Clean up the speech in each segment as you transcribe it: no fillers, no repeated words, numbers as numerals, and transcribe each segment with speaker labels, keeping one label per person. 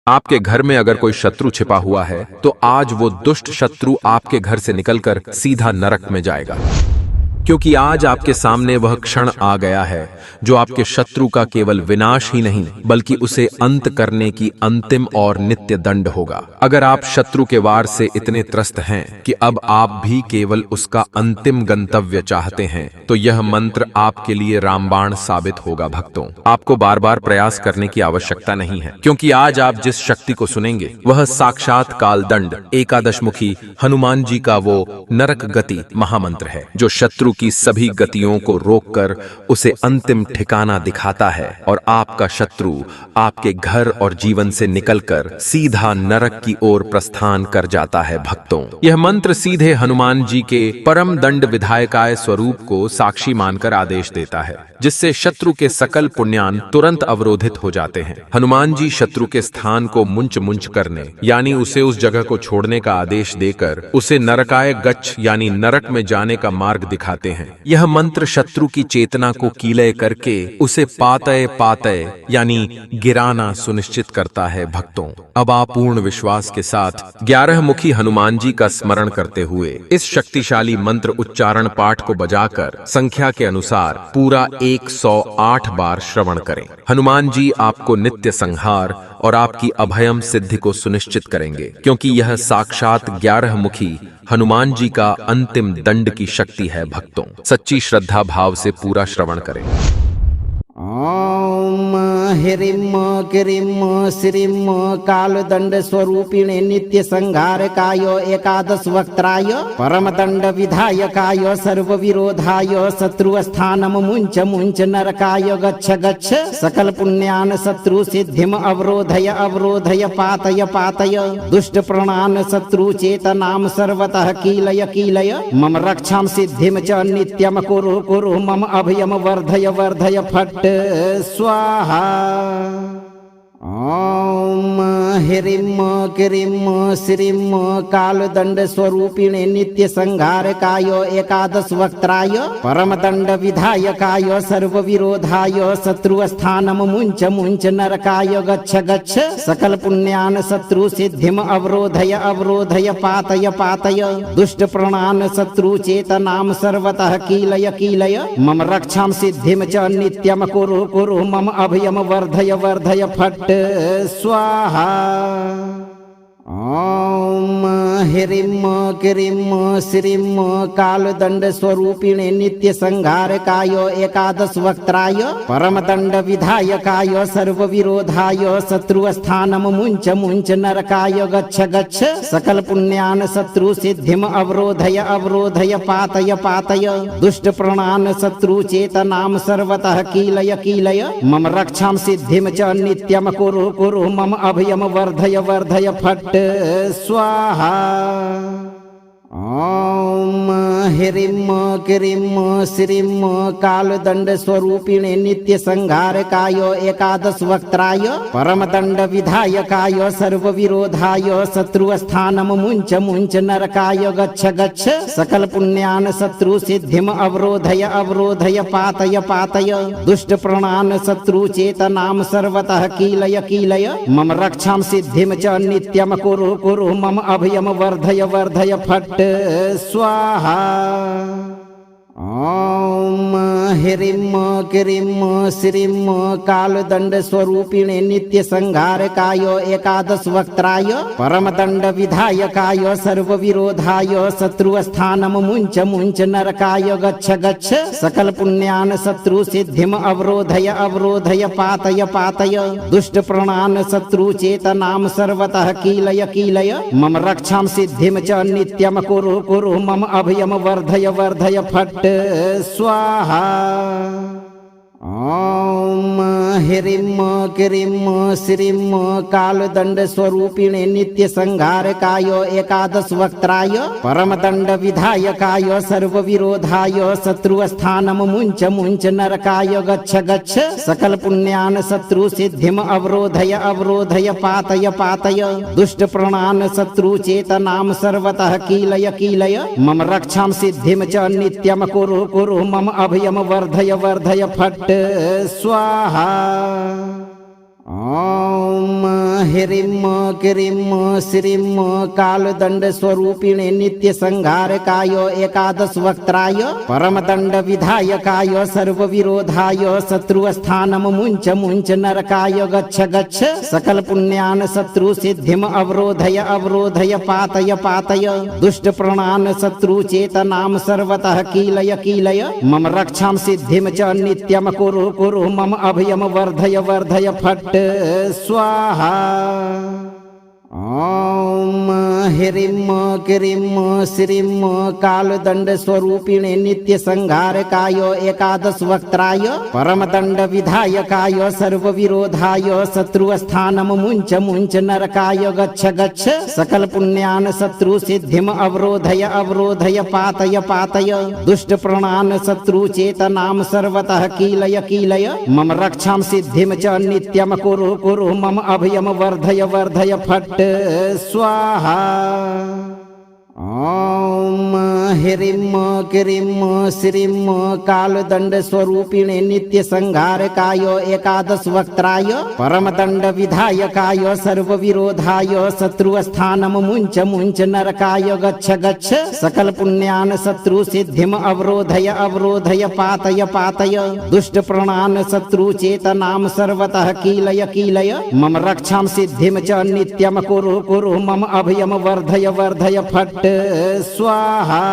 Speaker 1: आपके घर में अगर कोई शत्रु छिपा हुआ है तो आज वो दुष्ट शत्रु आपके घर से निकलकर सीधा नरक में जाएगा, क्योंकि आज आपके सामने वह क्षण आ गया है जो आपके शत्रु का केवल विनाश ही नहीं बल्कि उसे अंत करने की अंतिम और नित्य दंड होगा। अगर आप शत्रु के वार से इतने त्रस्त हैं कि अब आप भी केवल उसका अंतिम गंतव्य चाहते हैं, तो यह मंत्र आपके लिए रामबाण साबित होगा। भक्तों, आपको बार बार प्रयास करने की आवश्यकता नहीं है, क्योंकि आज आप जिस शक्ति को सुनेंगे वह साक्षात कालदंड एकादशमुखी हनुमान जी का वो नरक गति महामंत्र है, जो शत्रु की सभी गतियों को रोककर उसे अंतिम ठिकाना दिखाता है और आपका शत्रु आपके घर और जीवन से निकलकर सीधा नरक की ओर प्रस्थान कर जाता है। भक्तों, यह मंत्र सीधे हनुमान जी के परम दंड विधायकाय स्वरूप को साक्षी मानकर आदेश देता है, जिससे शत्रु के सकल पुण्यान तुरंत अवरोधित हो जाते हैं। हनुमान जी शत्रु के स्थान को मुंच मुंच करने यानी उसे उस जगह को छोड़ने का आदेश देकर उसे नरकाय गच्छ यानी नरक में जाने का मार्ग दिखाते हैं। यह मंत्र शत्रु की चेतना को कीलय करके उसे पातय पातय यानी गिराना सुनिश्चित करता है। भक्तों, अब आप पूर्ण विश्वास के साथ 11 मुखी हनुमान जी का स्मरण करते हुए इस शक्तिशाली मंत्र उच्चारण पाठ को बजाकर संख्या के अनुसार पूरा 108 बार श्रवण करें। हनुमान जी आपको नित्य संहार और आपकी अभयम सिद्धि को सुनिश्चित करेंगे, क्योंकि यह साक्षात 11 मुखी हनुमान जी का अंतिम दंड की शक्ति है। भक्तों, सच्ची श्रद्धा भाव से पूरा श्रवण करें।
Speaker 2: ओम ह्रीं क्रीं श्रीं कालदंड स्वरूपिणे नित्य संहारकाय एकादश वक्त्राय परम दंड विधायकाय सर्व विरोधाय शत्रु स्थानम मुंच मुंच नरकाय गच्छ गच्छ सकल पुण्यान शत्रु सिद्धिम अवरोधय अवरोधय पातय पातय दुष्ट प्रणान शत्रु चेतनाम सर्वतः कीलय कीलय मम रक्षाम सिद्धिम च नित्यम कुरु कुरु मम अभयम वर्धय वर्धय फट् स्वाहा। ओम ह्रीं क्रीं श्रीं कालदंड स्वरूपिणे नित्य संहारकाय एकादश वक्त्राय परम दंड विधायकाय सर्व विरोधाय शत्रु स्थानम मुंच मुंच नरकाय गच्छ गच्छ सकल पुण्यान शत्रु सिद्धिम अवरोधय अवरोधय पातय पातय दुष्ट प्रणान शत्रु चेतनाम सर्वतः कीलय कीलय मम रक्षाम सिद्धिम च नित्यम कुरु कुरु मम अभयम वर्धय वर्धय फट् स्वाहा। ओम ह्रीं क्रीं श्रीं कालदंड स्वरूपिणे नित्य संहारकाय एकादश वक्त्राय परम दंड विधायकाय सर्व विरोधाय शत्रु स्थानम मुंच मुंच नरकाय गच्छ गच्छ सकल पुण्यान शत्रु सिद्धिम अवरोधय अवरोधय पातय पातय दुष्ट प्रणान शत्रु चेतनाम सर्वतः कीलय कीलय मम रक्षाम सिद्धिम च नित्यम कुरु कुरु मम अभयम वर्धय वर्धय फट् स्वाहा। ओम ह्रीं क्रीं श्रीं कालदंड स्वरूपिणे नित्य संहारकाय एकादश वक्त्राय परम दंड विधायकाय सर्व विरोधाय शत्रु स्थानम मुंच मुंच नरकाय गच्छ गच्छ सकल पुण्यान शत्रु सिद्धिम अवरोधय अवरोधय पातय पातय दुष्ट प्रणान शत्रु चेतनाम सर्वतः कीलय कीलय मम रक्षाम सिद्धिम च नित्यम कुरु कुरु मम अभयम वर्धय वर्धय फट् स्वाहा। ओम ह्रीं क्रीं श्रीं कालदंड स्वरूपिणे नित्य संहारकाय एकादश वक्त्राय परम दंड विधायकाय सर्व विरोधाय शत्रु स्थानम मुंच मुंच नरकाय गच्छ गच्छ सकल पुण्यान शत्रु सिद्धिम अवरोधय अवरोधय पातय पातय दुष्ट प्रणान शत्रु चेतनाम सर्वतः कीलय कीलय मम रक्षाम सिद्धिम च नित्यम कुरु कुरु मम अभयम वर्धय वर्धय फट् स्वाहा। ओम ह्रीं क्रीं श्रीं कालदंड स्वरूपिणे नित्य संहारकाय एकादश वक्त्राय परम दंड विधायकाय सर्व विरोधाय शत्रु स्थानम मुंच मुंच नरकाय गच्छ गच्छ सकल पुण्यान शत्रु सिद्धिम अवरोधय अवरोधय पातय पातय दुष्ट प्रणान शत्रु चेतनाम सर्वतः कीलय कीलय मम रक्षाम सिद्धिम च नित्यम कुरु कुरु मम अभयम वर्धय वर्धय फट् स्वाहा। ॐ ह्रीं क्रीं श्रीं कालदंड स्वरूपिणे नित्य संहारकाय एकादश वक्त्राय परमदंड विधायकाय सर्व विरोधाय शत्रुस्थानम मुंच मुंच नरकाय गच्छ गच्छ सकल पुण्यान शत्रु सिद्धिम अवरोधय अवरोधय पातय पातय दुष्ट प्रणान शत्रु चेतनाम सर्वतः कीलय कीलय मम रक्षां सिद्धिम च नित्यम कुरु कुरु मम अभयम वर्धय वर्धय फट् स्वाहा। ॐ ह्रीं क्रीं श्रीं कालदंड स्वरूपिणे नित्य संहारकाय एकादश वक्त्राय परमदंड विधायकाय सर्व विरोधाय शत्रुस्थानम मुंच मुंच नरकाय गच्छ गच्छ सकल पुण्यान शत्रु सिद्धिम अवरोधय अवरोधय पातय पातय दुष्ट प्रणान शत्रु चेतनाम सर्वतः कीलय कीलय मम रक्षां सिद्धिम च नित्यम कुरु कुरु मम अभयम वर्धय वर्धय फट् स्वाहा। ॐ ह्रीं क्रीं श्रीं कालदंड स्वरूपिणे नित्य संहारकाय एकादश वक्त्राय परमदंड विधायकाय सर्व विरोधाय शत्रुस्थानम मुंच मुंच नरकाय गच्छ गच्छ सकल पुण्यान शत्रु सिद्धिम अवरोधय अवरोधय पातय पातय दुष्ट प्रणान शत्रु चेतनाम सर्वतः कीलय कीलय मम रक्षां सिद्धिम च नित्यम कुरु कुरु मम अभयम वर्धय वर्धय फट् स्वाहा।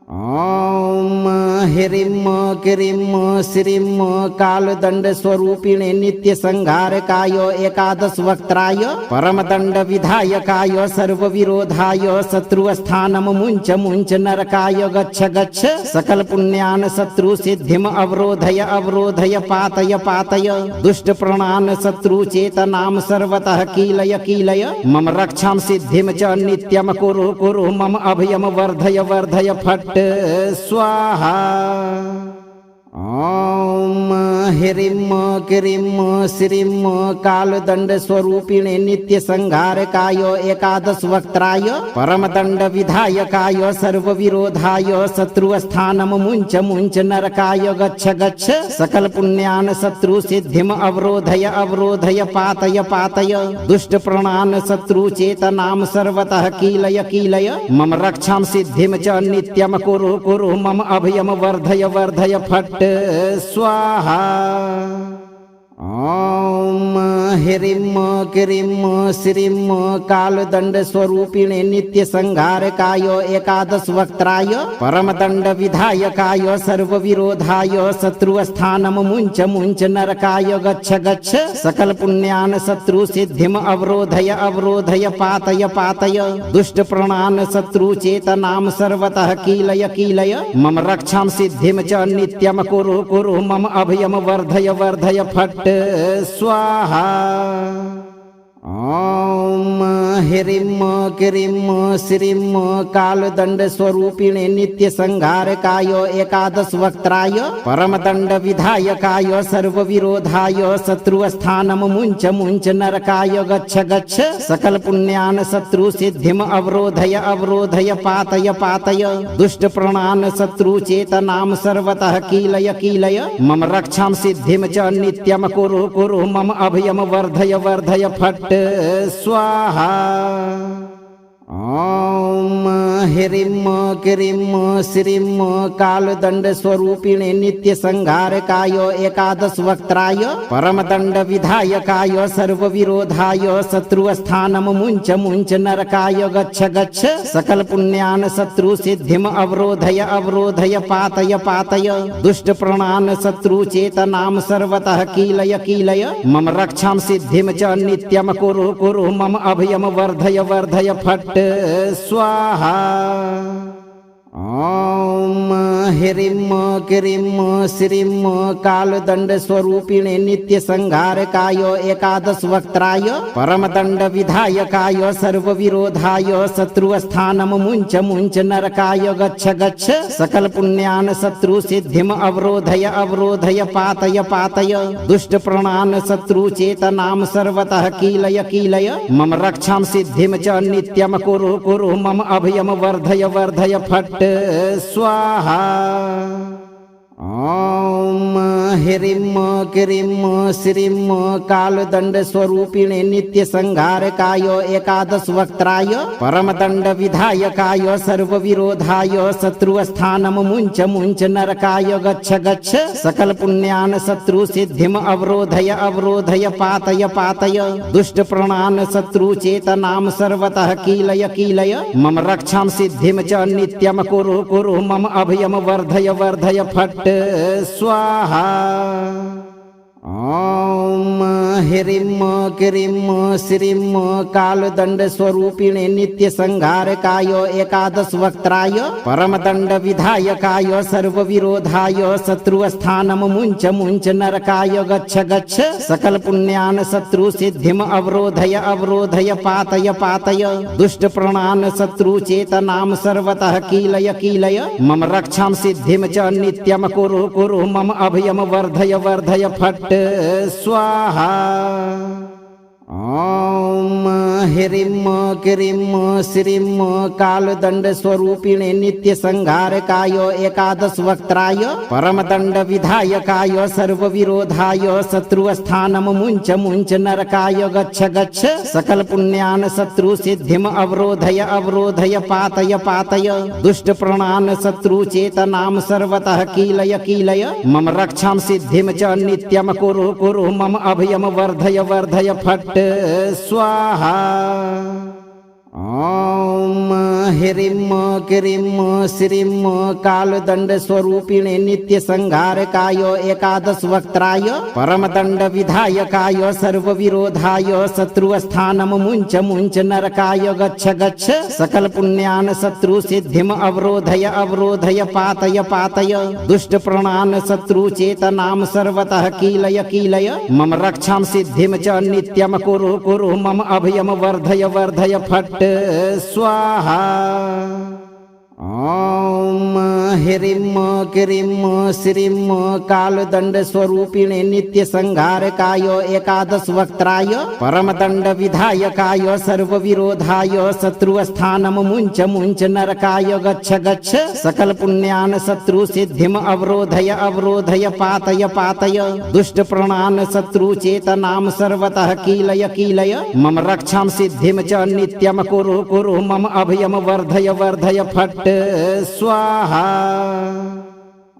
Speaker 2: ॐ ह्रीं क्रीं श्रीं कालदंड स्वरूपिणे नित्य संहारकाय एकादश वक्त्राय परमदंड विधायकाय सर्व विरोधाय शत्रुस्थानम मुंच मुंच नरकाय गच्छ गच्छ सकल पुण्यान शत्रु सिद्धिम अवरोधय अवरोधय पातय पातय दुष्ट प्रणान शत्रु चेतनाम सर्वतः कीलय कीलय मम रक्षां सिद्धिम च नित्यम कुरु कुरु मम अभयम वर्धय वर्धय फट् स्वाहा। ॐ ह्रीं क्रीं श्रीं कालदंड स्वरूपिणे नित्य संहारकाय एकादश वक्त्राय परमदंड विधायकाय सर्व विरोधाय शत्रुस्थानम मुंच मुंच नरकाय गच्छ गच्छ सकल पुण्यान शत्रु सिद्धिम अवरोधय अवरोधय पातय पातय दुष्ट प्रणान शत्रु चेतनाम सर्वतः कीलय कीलय मम रक्षां सिद्धिम च नित्यम कुरु कुरु मम अभयम वर्धय वर्धय फट् स्वाहा। ॐ ह्रीं क्रीं श्रीं कालदंड स्वरूपिणे नित्य संहारकाय एकादश वक्त्राय परमदंड विधायकाय सर्व विरोधाय शत्रुस्थानम मुंच मुंच नरकाय गच्छ गच्छ सकल पुण्यान शत्रु सिद्धिम अवरोधय अवरोधय पातय पातय दुष्ट प्रणान शत्रु चेतनाम सर्वतः कीलय कीलय मम रक्षां सिद्धिम च नित्यम कुरु कुरु मम अभयम वर्धय वर्धय फट् स्वाहा। ॐ ह्रीं क्रीं श्रीं कालदंड स्वरूपिणे नित्य संहारकाय एकादश वक्त्राय परमदंड विधायकाय सर्व विरोधाय शत्रुस्थानम मुंच मुंच नरकाय गच्छ गच्छ सकल पुण्यान शत्रु सिद्धिम अवरोधय अवरोधय पातय पातय दुष्ट प्रणान शत्रु चेतनाम सर्वतः कीलय कीलय मम रक्षां सिद्धिम च नित्यम कुरु कुरु मम अभयम वर्धय वर्धय फट् स्वाहा। ॐ ह्रीं क्रीं श्रीं कालदंड स्वरूपिणे नित्य संहारकाय एकादश वक्त्राय परमदंड विधायकाय सर्व विरोधाय शत्रुस्थानम मुंच मुंच नरकाय गच्छ गच्छ सकल पुण्यान शत्रु सिद्धिम अवरोधय अवरोधय पातय पातय दुष्ट प्रणान शत्रु चेतनाम सर्वतः कीलय कीलय मम रक्षां सिद्धिम च नित्यम कुरु कुरु मम अभयम वर्धय वर्धय फट् स्वाहा। ॐ ह्रीं क्रीं श्रीं कालदंड स्वरूपिणे नित्य संहारकाय एकादश वक्त्राय परमदंड विधायकाय सर्व विरोधाय शत्रुस्थानम मुंच मुंच नरकाय गच्छ गच्छ सकल पुण्यान शत्रु सिद्धिम अवरोधय अवरोधय पातय पातय दुष्ट प्रणान शत्रु चेतनाम सर्वतः कीलय कीलय मम रक्षां सिद्धिम च नित्यम कुरु कुरु मम अभयम वर्धय वर्धय फट् स्वाहा। ॐ ह्रीं क्रीं श्रीं कालदंड स्वरूपिणे नित्य संहारकाय एकादश वक्त्राय परमदंड विधायकाय सर्व विरोधाय शत्रुस्थानम मुंच मुंच नरकाय गच्छ गच्छ सकल पुण्यान शत्रु सिद्धिम अवरोधय अवरोधय पातय पातय दुष्ट प्रणान शत्रु चेतनाम सर्वतः कीलय कीलय मम रक्षां सिद्धिम च नित्यम कुरु कुरु मम अभयम वर्धय वर्धय फट् स्वाहा। ओम ह्रीं क्रीं श्रीं कालदंड स्वरूपिणे नित्य संहारकाय एकादश वक्त्राय परमदंड विधायकाय सर्व विरोधाय शत्रुस्थानम मुंच मुंच नरकाय गच्छ गच्छ सकल पुण्यान शत्रु सिद्धिम अवरोधय अवरोधय पातय पातय दुष्ट प्रणान शत्रु चेतनाम सर्वतः कीलय कीलय मम रक्षां सिद्धिम च नित्यम कुरु कुरु मम अभयम वर्धय वर्धय फट् स्वाहा। ओम ह्रीं क्रीं श्रीं कालदंड स्वरूपिणे नित्य संहारकाय एकादश वक्त्राय परमदंड विधायकाय सर्व विरोधाय शत्रुस्थानम मुंच मुंच नरकाय गच्छ गच्छ सकल पुण्यान शत्रु सिद्धिम अवरोधय अवरोधय पातय पातय दुष्ट प्रणान शत्रु चेतनाम सर्वतः कीलय कीलय मम रक्षां सिद्धिम च नित्यम कुरु कुरु मम अभयम वर्धय वर्धय फट् स्वाहा। ओम ह्रीं क्रीं श्रीं कालदंड स्वरूपिणे नित्य संहारकाय एकादश वक्त्राय परमदंड विधायकाय सर्व विरोधाय शत्रुस्थानम मुंच मुंच नरकाय गच्छ गच्छ सकल पुण्यान शत्रु सिद्धिम अवरोधय अवरोधय पातय पातय दुष्ट प्रणान शत्रु चेतनाम सर्वतः कीलय कीलय मम रक्षां सिद्धिम च नित्यम कुरु कुरु मम अभयम वर्धय वर्धय फट् स्वाहा। ओम ह्रीं क्रीं श्रीं कालदंड स्वरूपिणे नित्य संहारकाय एकादश वक्त्राय परमदंड विधायकाय सर्व विरोधाय शत्रुस्थानम मुंच मुंच नरकाय गच्छ गच्छ सकल पुण्यान शत्रु सिद्धिम अवरोधय अवरोधय पातय पातय दुष्ट प्रणान शत्रु चेतनाम सर्वतः कीलय कीलय मम रक्षां सिद्धिम च नित्यम कुरु कुरु मम अभयम वर्धय वर्धय फट् स्वाहा।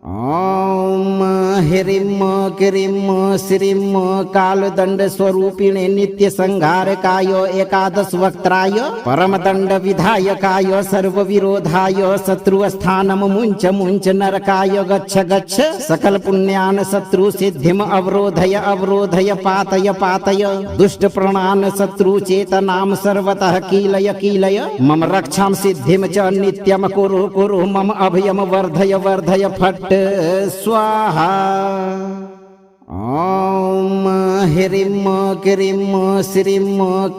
Speaker 2: ओम ह्रीं क्रीं श्रीं कालदंड स्वरूपिणे नित्य संहारकाय एकादश वक्त्राय परमदंड विधायकाय सर्व विरोधाय शत्रुस्थानम मुंच मुंच नरकाय गच्छ गच्छ सकल पुण्यान शत्रु सिद्धिम अवरोधय अवरोधय पातय पातय दुष्ट प्रणान शत्रु चेतनाम सर्वतः कीलय कीलय मम रक्षां सिद्धिम च नित्यम कुरु कुरु मम अभयम वर्धय वर्धय फट् स्वाहा। ओम ह्रीं क्रीं श्रीं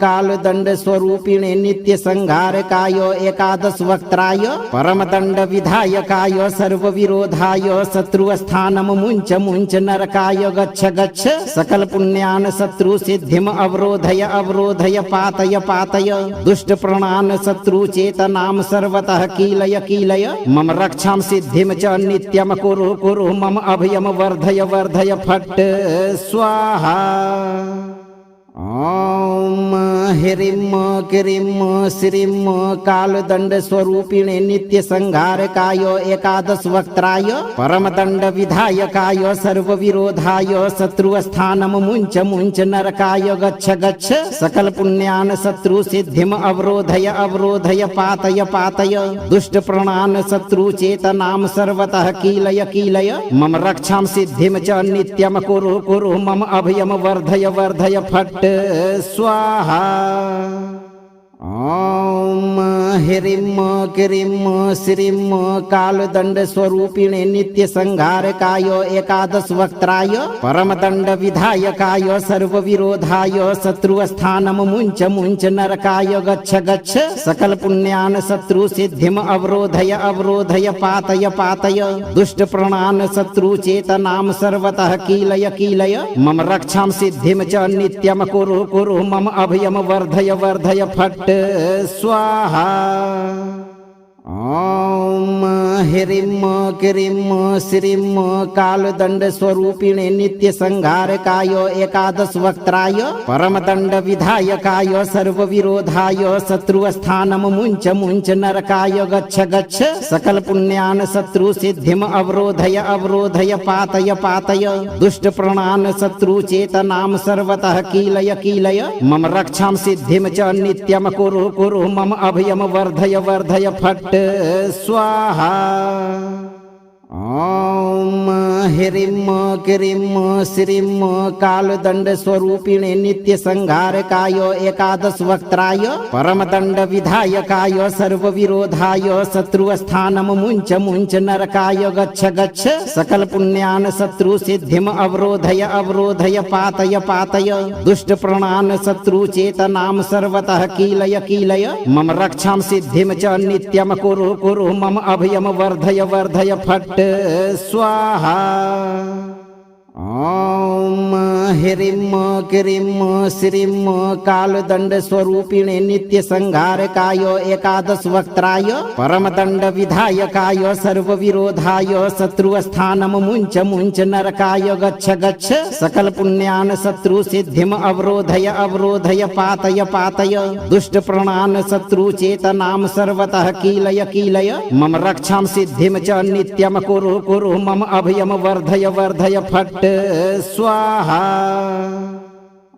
Speaker 2: कालदंड स्वरूपिणे नित्य संहारकाय एकादश वक्त्राय परमदंड विधायकाय सर्व विरोधाय शत्रुस्थानम मुंच मुंच नरकाय गच्छ गच्छ सकल पुण्यान शत्रु सिद्धिम अवरोधय अवरोधय पातय पातय दुष्ट प्रणान शत्रु चेतनाम सर्वतः कीलय कीलय मम रक्षां सिद्धिम च नित्यम कुरु कुरु मम अभयम वर्धय वर्धय फट् स्वाहा। ओम ह्रीं क्रीं श्रीं कालदंड स्वरूपिणे नित्य संहारकाय एकादश वक्त्राय परमदंड विधायकाय सर्व विरोधाय शत्रुस्थानम मुंच मुंच नरकाय गच्छ गच्छ सकल पुण्यान शत्रु सिद्धिम अवरोधय अवरोधय पातय पातय दुष्ट प्रणान शत्रु चेतनाम सर्वतः कीलय कीलय मम रक्षां सिद्धिम च नित्यम कुरु कुरु मम अभयम वर्धय वर्धय फट् स्वाहा। ओम ह्रीं क्रीं श्रीं कालदंड स्वरूपिणे नित्य संहारकाय एकादश वक्त्राय परमदंड विधायकाय सर्व विरोधाय शत्रुस्थानम मुंच मुंच नरकाय गच्छ गच्छ सकल पुण्यान शत्रु सिद्धिम अवरोधय अवरोधय पातय पातय दुष्ट प्रणान शत्रु चेतनाम सर्वतः कीलय कीलय मम रक्षां सिद्धिम च नित्यम कुरु कुरु मम अभयम वर्धय वर्धय फट् स्वाहा। ओम ह्रीं क्रीं श्रीं कालदंड स्वरूपिणे नित्य संहारकाय एकादश वक्त्राय परमदंड विधायकाय सर्व विरोधाय शत्रुस्थानम मुंच मुंच नरकाय गच्छ गच्छ सकल पुण्यान शत्रु सिद्धिम अवरोधय अवरोधय पातय पातय दुष्ट प्रणान शत्रु चेतनाम सर्वतः कीलय कीलय मम रक्षां सिद्धिम च नित्यम कुरु कुरु मम अभयम वर्धय वर्धय फट् स्वाहा। ओम ह्रीं क्रीं श्रीं कालदंड स्वरूपिणे नित्य संहारकाय एकादश वक्त्राय परमदंड विधायकाय सर्व विरोधाय शत्रुस्थानम मुंच मुंच नरकाय गच्छ गच्छ सकल पुण्यान शत्रु सिद्धिम अवरोधय अवरोधय पातय पातय दुष्ट प्रणान शत्रु चेतनाम सर्वतः कीलय कीलय मम रक्षां सिद्धिम च नित्यम कुरु कुरु मम अभयम वर्धय वर्धय फट् स्वाहा। ओम ह्रीं क्रीं श्रीं कालदंड स्वरूपिणे नित्य संहारकाय एकादश वक्त्राय परमदंड विधायकाय सर्व विरोधाय शत्रुस्थानम मुंच मुंच नरकाय गच्छ गच्छ सकल पुण्यान शत्रु सिद्धिम अवरोधय अवरोधय पातय पातय दुष्ट प्रणान शत्रु चेतनाम सर्वतः कीलय कीलय मम रक्षां सिद्धिम च नित्यम कुरु कुरु मम अभयम वर्धय वर्धय फट् स्वाहा।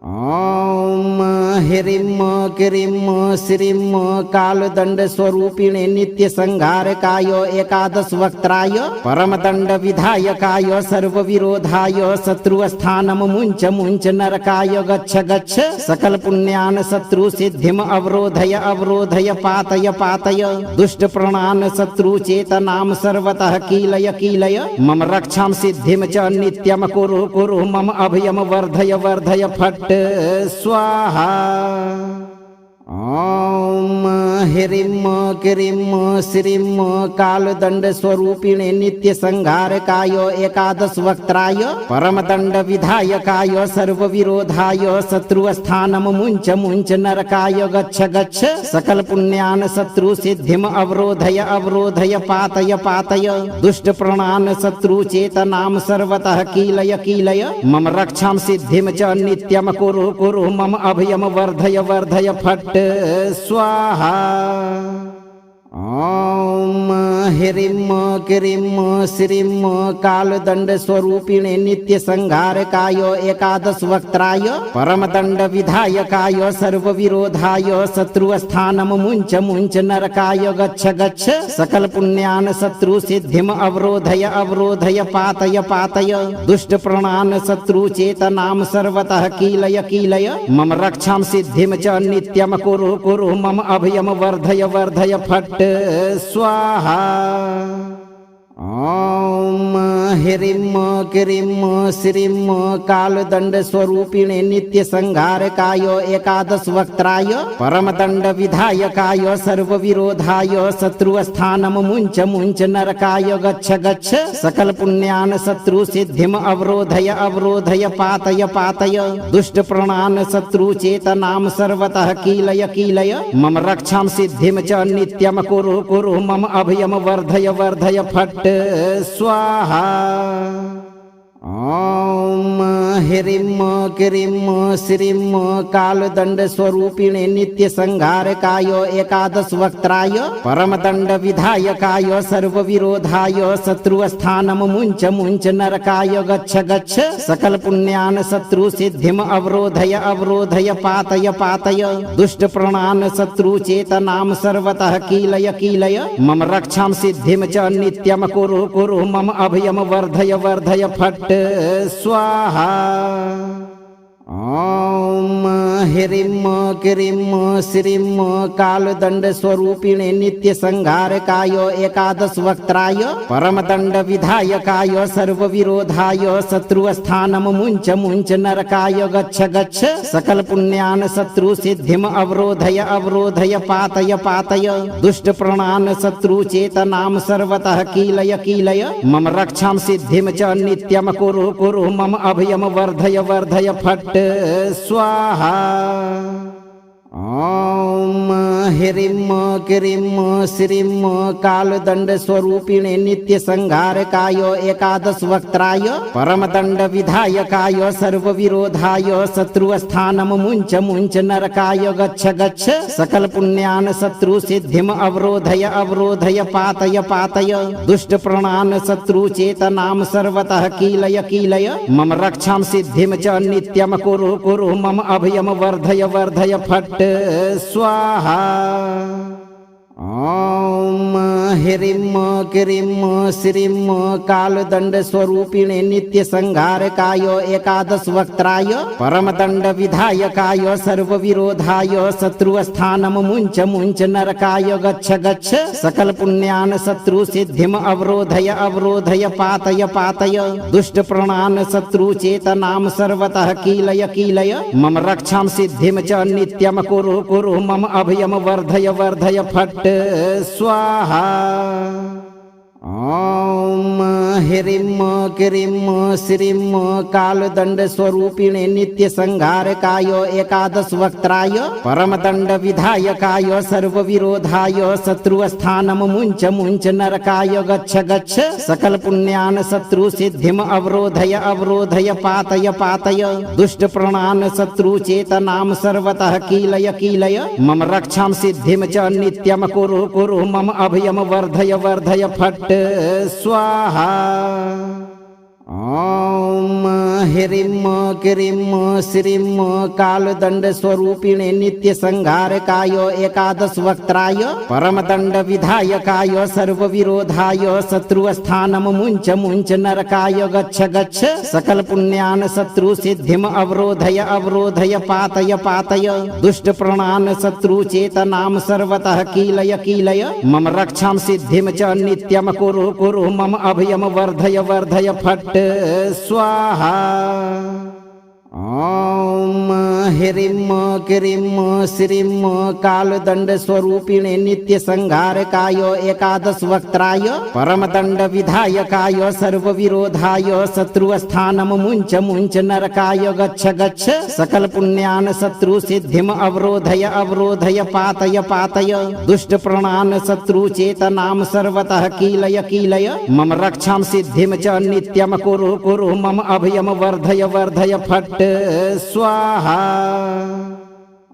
Speaker 2: ओम ह्रीं क्रीं श्रीं कालदंड स्वरूपिणे नित्य संहारकाय एकादश वक्त्राय परमदंड विधायकाय सर्व विरोधाय शत्रुस्थानम मुंच मुंच नरकाय गच्छ गच्छ सकल पुण्यान शत्रु सिद्धिम अवरोधय अवरोधय पातय पातय दुष्ट प्रणान शत्रु चेतनाम सर्वतः कीलय कीलय मम रक्षां सिद्धिम च नित्यम कुरु कुरु मम अभयम वर्धय वर्धय फट् स्वाहा। ओम ह्रीं क्रीं श्रीं कालदंड स्वरूपिणे नित्य संहारकाय एकादश वक्त्राय परमदंड विधायकाय सर्व विरोधाय शत्रुस्थानम मुंच मुंच नरकाय गच्छ गच्छ सकल पुण्यान शत्रु सिद्धिम अवरोधय अवरोधय पातय पातय दुष्ट प्रणान शत्रु चेतनाम सर्वतः कीलय कीलय मम रक्षां सिद्धिम च नित्यम कुरु कुरु मम अभयम वर्धय वर्धय फट् स्वाहा। ओम ह्रीं क्रीं श्रीं कालदंड स्वरूपिणे नित्य संहारकाय एकादश वक्त्राय परमदंड विधायकाय सर्व विरोधाय शत्रुस्थानम मुंच मुंच नरकाय गच्छ गच्छ सकल पुण्यान शत्रु सिद्धिम अवरोधय अवरोधय पातय पातय दुष्ट प्रणान शत्रु चेतनाम सर्वतः कीलय कीलय मम रक्षां सिद्धिम च नित्यम कुरु कुरु मम अभयम वर्धय वर्धय फट् स्वाहा। ओम ह्रीं क्रीं श्रीं कालदंड स्वरूपिणे नित्य संहारकाय एकादश वक्त्राय परमदंड विधायकाय सर्व विरोधाय शत्रुस्थानम मुंच मुंच नरकाय गच्छ गच्छ सकल पुण्यान शत्रु सिद्धिम अवरोधय अवरोधय पातय पातय दुष्ट प्रणान शत्रु चेतनाम सर्वतः कीलय कीलय मम रक्षां सिद्धिम च नित्यम कुरु कुरु मम अभयम वर्धय वर्धय फट् स्वाहा। ओम ह्रीं क्रीं श्रीं कालदंड स्वरूपिणे नित्य संहारकाय एकादश वक्त्राय परमदंड विधायकाय सर्व विरोधाय शत्रुस्थानम मुंच मुंच नरकाय गच्छ गच्छ सकल पुण्यान शत्रु सिद्धिम अवरोधय अवरोधय पातय पातय दुष्ट प्रणान शत्रु चेतनाम सर्वतः कीलय कीलय मम रक्षां सिद्धिम च नित्यम कुरु कुरु मम अभयम वर्धय वर्धय फट् स्वाहा। ओम ह्रीं क्रीं श्रीं कालदंड स्वरूपिणे नित्य संहारकाय एकादश वक्त्राय परमदंड विधायकाय सर्व विरोधाय शत्रुस्थानम मुंच मुंच नरकाय गच्छ गच्छ सकल पुण्यान शत्रु सिद्धिम अवरोधय अवरोधय पातय पातय दुष्ट प्रणान शत्रु चेतनाम सर्वतः कीलय कीलय मम रक्षां सिद्धिम च नित्यम कुरु कुरु मम अभयम वर्धय वर्धय फट् स्वाहा। ओम ह्रीं क्रीं श्रीं कालदंड स्वरूपिणे नित्य संहारकाय एकादश वक्त्राय परमदंड विधायकाय सर्व विरोधाय शत्रुस्थानम मुंच मुंच नरकाय गच्छ गच्छ सकल पुण्यान शत्रु सिद्धिम अवरोधय अवरोधय पातय पातय दुष्ट प्रणान शत्रु चेतनाम सर्वतः कीलय कीलय मम रक्षां सिद्धिम च नित्यम कुरु कुरु मम अभयम वर्धय वर्धय फट् स्वाहा। ओम ह्रीं क्रीं श्रीं कालदंड स्वरूपिणे नित्य संहारकाय एकादश वक्त्राय परमदंड विधायकाय सर्व विरोधाय शत्रुस्थानम मुंच मुंच नरकाय गच्छ गच्छ सकल पुण्यान शत्रु सिद्धिम अवरोधय अवरोधय पातय पातय दुष्ट प्रणान शत्रु चेतनाम सर्वतः कीलय कीलय मम रक्षां सिद्धिम च नित्यम कुरु कुरु मम अभयम वर्धय वर्धय फट् स्वाहा। ओम ह्रीं क्रीं श्रीं कालदंड स्वरूपिणे नित्य संहारकाय एकादश वक्त्राय परमदंड विधायकाय सर्व विरोधाय शत्रुस्थानम मुंच मुंच नरकाय गच्छ गच्छ सकल पुण्यान शत्रु सिद्धिम अवरोधय अवरोधय पातय पातय दुष्ट प्रणान शत्रु चेतनाम सर्वतः कीलय कीलय मम रक्षां सिद्धिम च नित्यम कुरु कुरु मम अभयम वर्धय वर्धय फट् स्वाहा। ओम ह्रीं क्रीं श्रीं कालदंड स्वरूपिणे नित्य संहारकाय एकादश वक्त्राय परमदंड विधायकाय सर्व विरोधाय शत्रुस्थानम मुंच मुंच नरकाय गच्छ गच्छ सकल पुण्यान शत्रु सिद्धिम अवरोधय अवरोधय पातय पातय दुष्ट प्रणान शत्रु चेतनाम सर्वतः कीलय कीलय मम रक्षां सिद्धिम च नित्यम कुरु कुरु मम अभयम वर्धय वर्धय फट् स्वाहा। ओम ह्रीं क्रीं श्रीं कालदंड स्वरूपिणे नित्य संहारकाय एकादश वक्त्राय परमदंड विधायकाय सर्व विरोधाय शत्रुस्थानम मुंच मुंच नरकाय गच्छ गच्छ सकल पुण्यान शत्रु सिद्धिम अवरोधय अवरोधय पातय पातय दुष्ट प्रणान शत्रु चेतनाम सर्वतः कीलय कीलय मम रक्षां सिद्धिम च नित्यम कुरु कुरु मम अभयम वर्धय वर्धय फट् स्वाहा।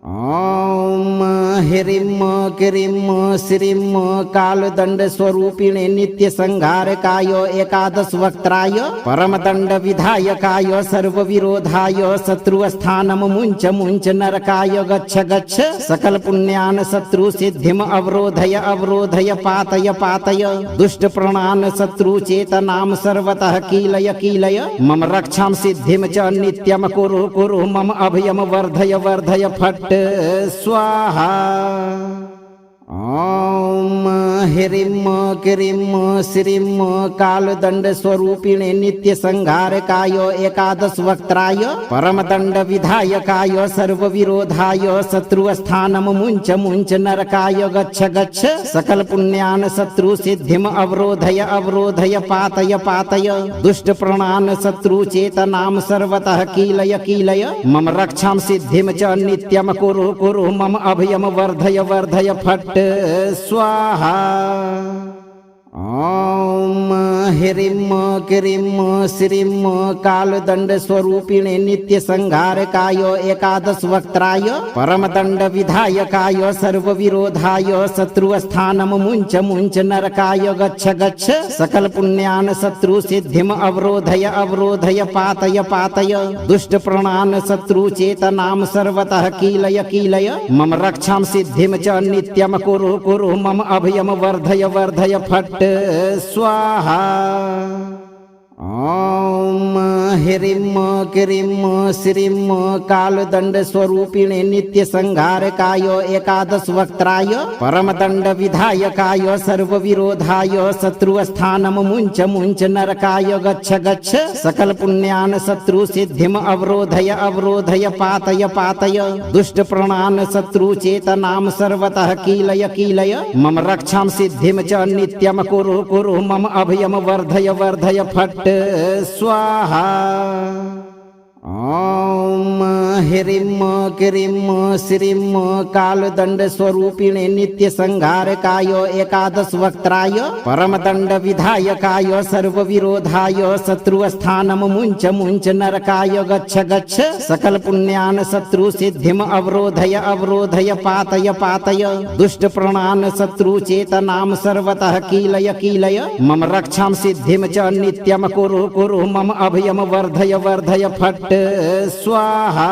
Speaker 2: ओम ह्रीं क्रीं श्रीं कालदंड स्वरूपिणे नित्य संहारकाय एकादश वक्त्राय परमदंड विधायकाय सर्व विरोधाय शत्रुस्थानम मुंच मुंच नरकाय गच्छ गच्छ सकल पुण्यान शत्रु सिद्धिम अवरोधय अवरोधय पातय पातय दुष्ट प्रणान शत्रु चेतनाम सर्वतः कीलय कीलय मम रक्षां सिद्धिम च नित्यम कुरु कुरु मम अभयम वर्धय वर्धय फट् स्वाहा। ओम ह्रीं क्रीं श्रीं कालदंड स्वरूपिणे नित्य संहारकाय एकादश वक्त्राय परमदंड विधायकाय सर्व विरोधाय शत्रुस्थानम मुंच मुंच नरकाय गच्छ गच्छ सकल पुण्यान शत्रु सिद्धिम अवरोधय अवरोधय पातय पातय दुष्ट प्रणान शत्रु चेतनाम सर्वतः कीलय कीलय मम रक्षां सिद्धिम च नित्यम कुरु कुरु मम अभयम वर्धय वर्धय फट् स्वाहा। ओम ह्रीं क्रीं श्रीं कालदंड स्वरूपिणे नित्य संहारकाय एकादश वक्त्राय परमदंड विधायकाय सर्व विरोधाय शत्रुस्थानम मुंच मुंच नरकाय गच्छ गच्छ सकल पुण्यान शत्रु सिद्धिम अवरोधय अवरोधय पातय पातय दुष्ट प्रणान शत्रु चेतनाम सर्वतः कीलय कीलय मम रक्षां सिद्धिम च नित्यम कुरु कुरु मम अभयम वर्धय वर्धय फट् स्वाहा। ओम ह्रीं क्रीं श्रीं कालदंड स्वरूपिणे नित्य संहारकाय एकादश वक्त्राय परमदंड विधायकाय सर्व विरोधाय शत्रुस्थानम मुंच मुंच नरकाय गच्छ गच्छ सकल पुण्यान शत्रु सिद्धिम अवरोधय अवरोधय पातय पातय दुष्ट प्रणान शत्रु चेतनाम सर्वतः कीलय कीलय मम रक्षां सिद्धिम च नित्यम कुरु कुरु मम अभयम वर्धय वर्धय फट् स्वाहा। ॐ ह्रीं क्रीं श्रीं कालदंड स्वरूपिणे नित्य संहारकाय एकादश वक्त्राय परमदंड विधायकाय सर्व विरोधाय शत्रुस्थानम मुंच मुंच नरकाय गच्छ गच्छ सकल पुण्यान शत्रु सिद्धिम अवरोधय अवरोधय पातय पातय दुष्ट प्रणान शत्रु चेतनाम सर्वतः कीलय कीलय मम रक्षां सिद्धिम च नित्यम कुरु कुरु मम अभयम वर्धय वर्धय फट् स्वाहा।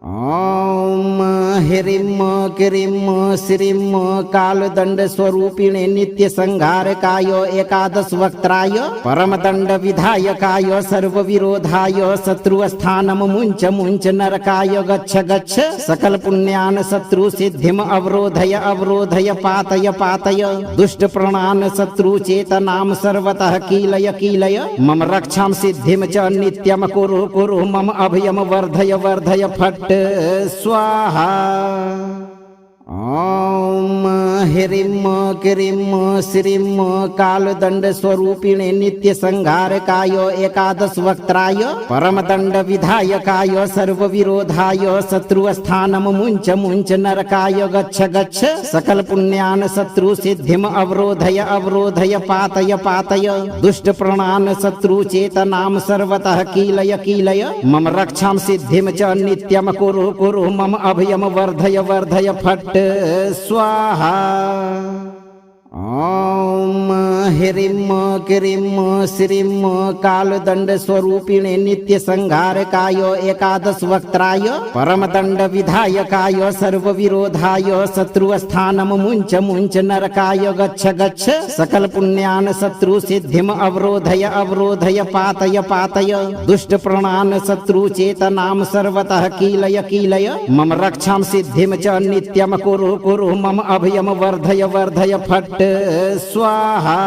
Speaker 2: ॐ ह्रीं क्रीं श्रीं कालदंड स्वरूपिणे नित्य संहारकाय एकादश वक्त्राय परमदंड विधायकाय सर्व विरोधाय शत्रुस्थानम मुंच मुंच नरकाय गच्छ गच्छ सकल पुण्यान शत्रु सिद्धिम अवरोधय अवरोधय पातय पातय दुष्ट प्रणान शत्रु चेतनाम सर्वतः कीलय कीलय मम रक्षां सिद्धिम च नित्यम कुरु कुरु मम अभयम वर्धय वर्धय फट् स्वाहा। ॐ ह्रीं क्रीं श्रीं कालदंड स्वरूपिणे नित्य संहारकाय एकादश वक्त्राय परमदंड विधायकाय सर्व विरोधाय शत्रुस्थानम मुंच मुंच नरकाय गच्छ गच्छ सकल पुण्यान शत्रु सिद्धिम अवरोधय अवरोधय पातय पातय दुष्ट प्रणान शत्रु चेतनाम सर्वतः कीलय कीलय मम रक्षां सिद्धिम च नित्यम कुरु कुरु मम अभयम वर्धय वर्धय फट् स्वाहा। ॐ ह्रीं क्रीं श्रीं कालदंड स्वरूपिणे नित्य संहारकाय एकादश वक्त्राय परमदंड विधायकाय सर्व विरोधाय शत्रुस्थानम मुंच मुंच नरकाय गच्छ गच्छ सकल पुण्यान शत्रु सिद्धिम अवरोधय अवरोधय पातय पातय दुष्ट प्रणान शत्रु चेतनाम सर्वतः कीलय कीलय मम रक्षां सिद्धिम च नित्यम कुरु कुरु मम अभयम वर्धय वर्धय फट् स्वाहा।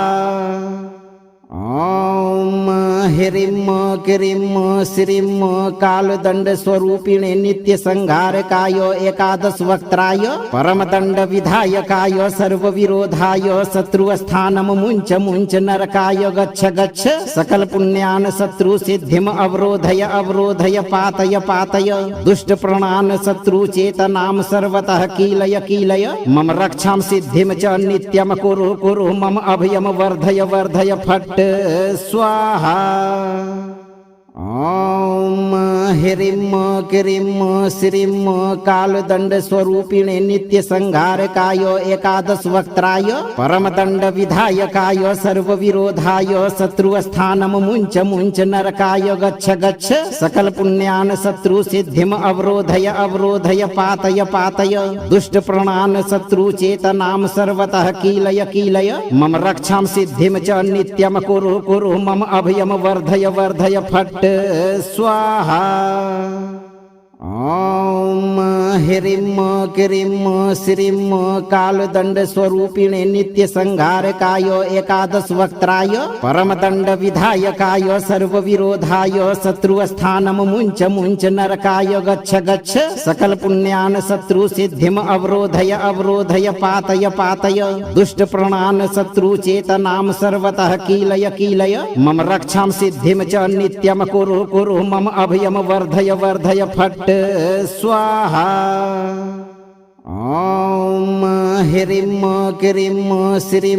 Speaker 2: ॐ ह्रीं क्रीं श्रीं कालदंड स्वरूपिणे नित्य संहारकाय एकादश वक्त्राय परमदंड विधायकाय सर्व विरोधाय शत्रुस्थानम मुंच मुंच नरकाय गच्छ गच्छ सकल पुण्यान शत्रु सिद्धिम अवरोधय अवरोधय पातय पातय दुष्ट प्रणान शत्रु चेतनाम सर्वतः कीलय कीलय मम रक्षां सिद्धिम च नित्यम कुरु कुरु मम अभयम वर्धय वर्धय फट् स्वाहा। ॐ ह्रीं क्रीं श्रीं कालदंड स्वरूपिणे नित्य संहारकाय एकादश वक्त्राय परमदंड विधायकाय सर्व विरोधाय शत्रुस्थानम मुंच मुंच नरकाय गच्छ गच्छ सकल पुण्यान शत्रु सिद्धिम अवरोधय अवरोधय पातय पातय दुष्ट प्रणान शत्रु चेतनाम सर्वतः कीलय कीलय मम रक्षां सिद्धिम च नित्यम कुरु कुरु मम अभयम वर्धय वर्धय फट् स्वाहा। ॐ ह्रीं क्रीं श्रीं कालदंड स्वरूपिणे नित्य संहारकाय एकादश वक्त्राय परमदंड विधायकाय सर्व विरोधाय शत्रुस्थानम मुंच मुंच नरकाय गच्छ गच्छ सकल पुण्यान शत्रु सिद्धिम अवरोधय अवरोधय पातय पातय दुष्ट प्रणान शत्रु चेतनाम सर्वतः कीलय कीलय मम रक्षां सिद्धिम च नित्यम कुरु कुरु मम अभयम वर्धय वर्धय फट् स्वाहा। ॐ ह्रीं क्रीं श्रीं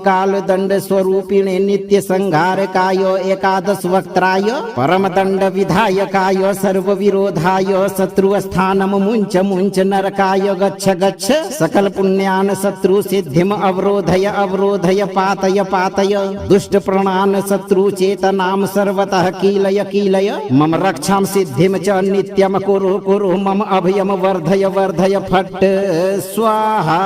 Speaker 2: कालदंड स्वरूपिणे नित्य संहारकाय एकादश वक्त्राय परमदंड विधायकाय सर्व विरोधाय शत्रुस्थानम मुंच मुंच नरकाय गच्छ गच्छ सकल पुण्यान शत्रु सिद्धिम अवरोधय अवरोधय पातय पातय दुष्ट प्रणान शत्रु चेतनाम सर्वतः कीलय कीलय मम रक्षां सिद्धिम च नित्यम कुरु कुरु मम अभयम वर्धय वर्धय फट् स्वाहा।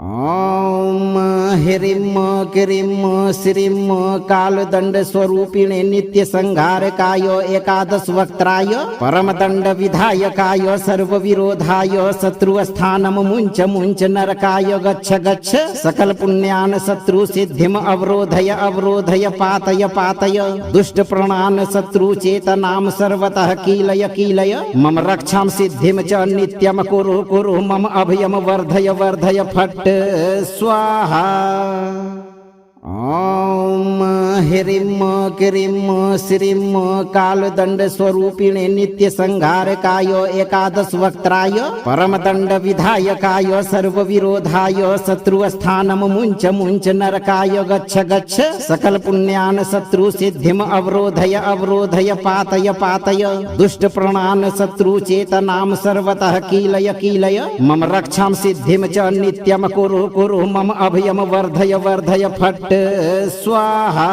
Speaker 2: ॐ ह्रीं क्रीं श्रीं कालदंड स्वरूपिणे नित्य संहारकाय एकादश वक्त्राय परमदंड विधायकाय सर्व विरोधाय शत्रुस्थानम मुंच मुंच नरकाय गच्छ गच्छ सकल पुण्यान शत्रु सिद्धिम अवरोधय अवरोधय पातय पातय दुष्ट प्रणान शत्रु चेतनाम सर्वतः कीलय कीलय मम रक्षां सिद्धिम च नित्यम कुरु कुरु मम अभयम वर्धय वर्धय फट् स्वाहा। ॐ ह्रीं क्रीं श्रीं कालदंड स्वरूपिणे नित्य संहारकाय एकादश वक्त्राय परमदंड विधायकाय सर्व विरोधाय शत्रुस्थानम मुंच मुंच नरकाय गच्छ गच्छ सकल पुण्यान शत्रु सिद्धिम अवरोधय अवरोधय पातय पातय दुष्ट प्रणान शत्रु चेतनाम सर्वतः कीलय कीलय मम रक्षां सिद्धिम च नित्यम कुरु कुरु मम अभयम वर्धय वर्धय फट् स्वाहा।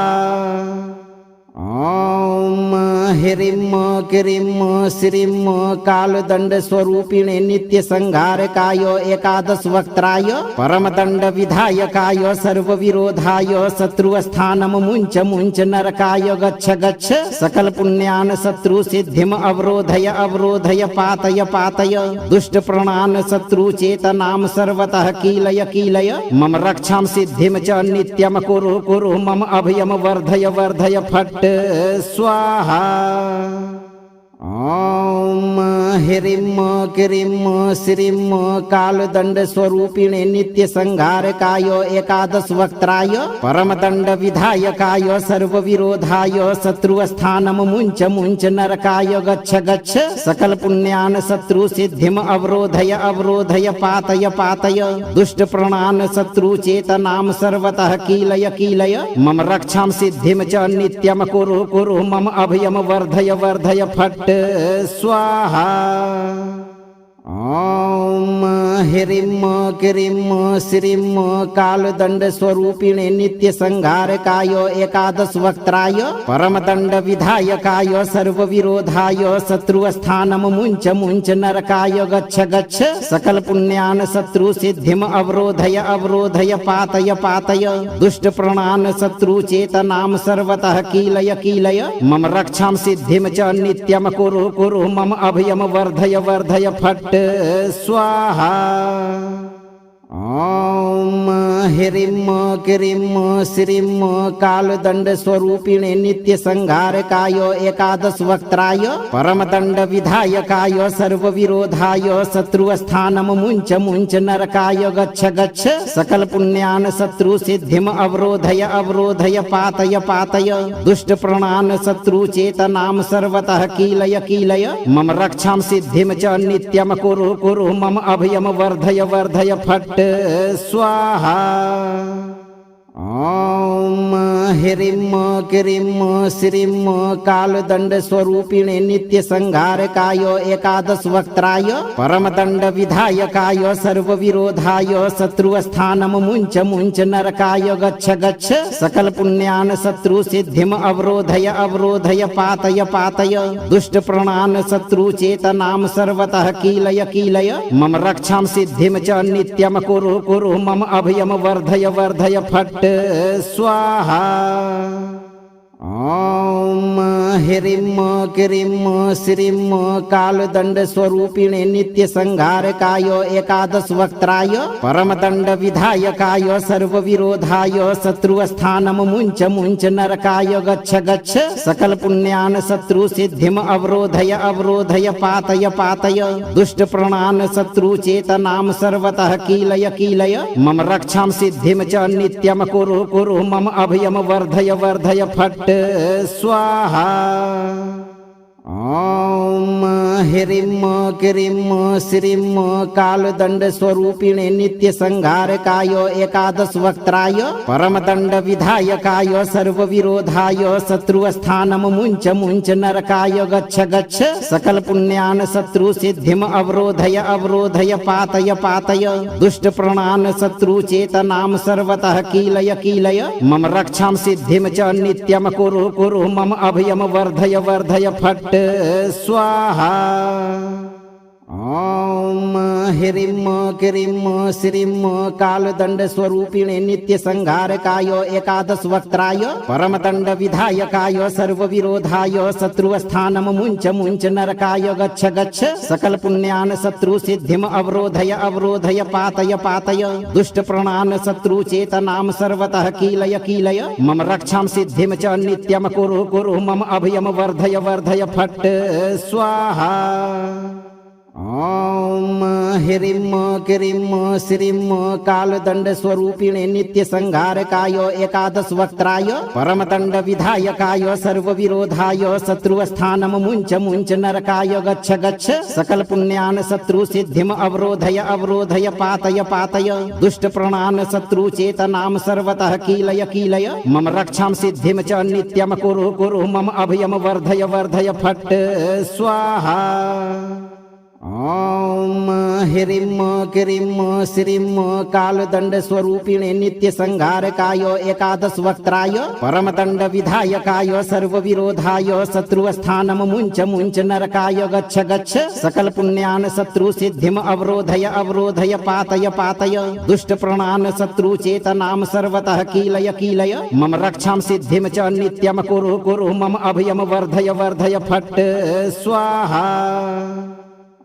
Speaker 2: ओम ह्रीं क्रीं श्रीं कालदंड स्वरूपिणे नित्य संहारकाय एकादश वक्त्राय परमदंड विधायकाय सर्व विरोधाय शत्रुस्थानम मुंच मुंच नरकाय गच्छ गच्छ सकल पुण्यान शत्रु सिद्धिम अवरोधय अवरोधय पातय पातय दुष्ट प्रणान शत्रु चेतनाम सर्वतः कीलय कीलय मम रक्षां सिद्धिम च नित्यम कुरु कुरु मम अभयम वर्धय वर्धय फट् स्वाहा। ओम ह्रीं क्रीं श्रीं कालदंड स्वरूपिणे नित्य संहारकाय एकादश वक्त्राय परमदंड विधायकाय सर्व विरोधाय शत्रुस्थानम मुंच मुंच नरकाय गच्छ गच्छ सकल पुण्यान शत्रु सिद्धिम अवरोधय अवरोधय पातय पातय दुष्ट प्रणान शत्रु चेतनाम सर्वतः कीलय कीलय मम रक्षां सिद्धिम च नित्यम कुरु कुरु मम अभयम वर्धय वर्धय फट् स्वाहा। ओम ह्रीं क्रीं श्रीं कालदंड स्वरूपिणे नित्य संहारकाय एकादश वक्त्राय परमदंड विधायकाय सर्व विरोधाय शत्रुस्थानम मुंच मुंच नरकाय गच्छ गच्छ सकल पुण्यान शत्रु सिद्धिम अवरोधय अवरोधय पातय पातय दुष्ट प्रणान शत्रु चेतनाम सर्वतः कीलय कीलय मम रक्षां सिद्धिम च नित्यम कुरु कुरु मम अभयम वर्धय वर्धय फट् स्वाहा। ओम ह्रीं क्रीं श्रीं कालदंड स्वरूपिणे नित्य संहारकाय एकादश वक्त्राय परमदंड विधायकाय सर्व विरोधाय शत्रुस्थानम मुंच मुंच नरकाय गच्छ गच्छ सकल पुण्यान शत्रु सिद्धिम अवरोधय अवरोधय पातय पातय दुष्ट प्रणान शत्रु चेतनाम सर्वतः कीलय कीलय मम रक्षां सिद्धिम च नित्यम कुरु कुरु मम अभयम वर्धय वर्धय फट् स्वाहा। ओम ह्रीं क्रीं श्रीं कालदंड स्वरूपिणे नित्य संहारकाय एकादश वक्त्राय परमदंड विधायकाय सर्व विरोधाय शत्रुस्थानम मुंच मुंच नरकाय गच्छ गच्छ सकल पुण्यान शत्रु सिद्धिम अवरोधय अवरोधय पातय पातय दुष्ट प्रणान शत्रु चेतनाम सर्वतः कीलय कीलय मम रक्षां सिद्धिम च नित्यम कुरु कुरु मम अभयम वर्धय वर्धय फट् स्वाहा। ओम ह्रीं क्रीं श्रीं कालदंड स्वरूपिणे नित्य संहारकाय एकादश वक्त्राय परमदंड विधायकाय सर्व विरोधाय शत्रुस्थानम मुंच मुंच नरकाय गच्छ गच्छ सकल पुण्यान शत्रु सिद्धिम अवरोधय अवरोधय पातय पातय दुष्ट प्रणान शत्रु चेतनाम सर्वतः कीलय कीलय मम रक्षां सिद्धिम च नित्यम कुरु कुरु मम अभयम वर्धय वर्धय फट् स्वाहा। ओम ह्रीं क्रीं श्रीं कालदंड स्वरूपिणे नित्य संहारकाय एकादश वक्त्राय परमदंड विधायकाय सर्व विरोधाय शत्रुस्थानम मुंच मुंच नरकाय गच्छ गच्छ सकल पुण्यान शत्रु सिद्धिम अवरोधय अवरोधय पातय पातय दुष्ट प्रणान शत्रु चेतनाम सर्वतः कीलय कीलय मम रक्षां सिद्धिम च नित्यम कुरु कुरु मम अभयम वर्धय वर्धय फट् स्वाहा। ओम ह्रीं क्रीं श्रीं कालदंड स्वरूपिणे नित्य संहारकाय एकादश वक्त्राय परमदंड विधायकाय सर्व विरोधाय शत्रुस्थानम मुंच मुंच नरकाय गच्छ गच्छ सकल पुण्यान शत्रु सिद्धिम अवरोधय अवरोधय पातय पातय दुष्ट प्रणान शत्रु चेतनाम सर्वतः कीलय कीलय मम रक्षां सिद्धिम च नित्यम कुरु कुरु मम अभयम वर्धय वर्धय फट् स्वाहा। ओम ह्रीं क्रीं श्रीं कालदण्डस्वरूपिणे नित्यसंहारकाय एकादशवक्त्राय परमदण्ड विधायकाय सर्वविरोधाय शत्रुस्थानं मुञ्च मुञ्च नरकाय गच्छ गच्छ सकल पुण्यान् शत्रु सिद्धिम् अवरोधय अवरोधय पातय पातय दुष्ट प्रणान् शत्रु चेतनां सर्वतः कीलय कीलय मम रक्षां सिद्धिं च नित्यं कुरु कुरु मम अभयं वर्धय वर्धय फट् स्वाहा। ॐ ह्रीं क्रीं श्रीं कालदण्डस्वरूपिणे नित्यसंहारकाय एकादशवक्त्राय परमदण्ड विधायकाय सर्वविरोधाय शत्रुस्थानं मुञ्च मुञ्च नरकाय गच्छ गच्छ सकल पुण्यान् शत्रु सिद्धिम् अवरोधय अवरोधय पातय पातय दुष्ट प्रणान् शत्रु चेतनां सर्वतः कीलय कीलय मम रक्षां सिद्धिं च नित्यं कुरु कुरु मम अभयं वर्धय वर्धय फट् स्वाहा।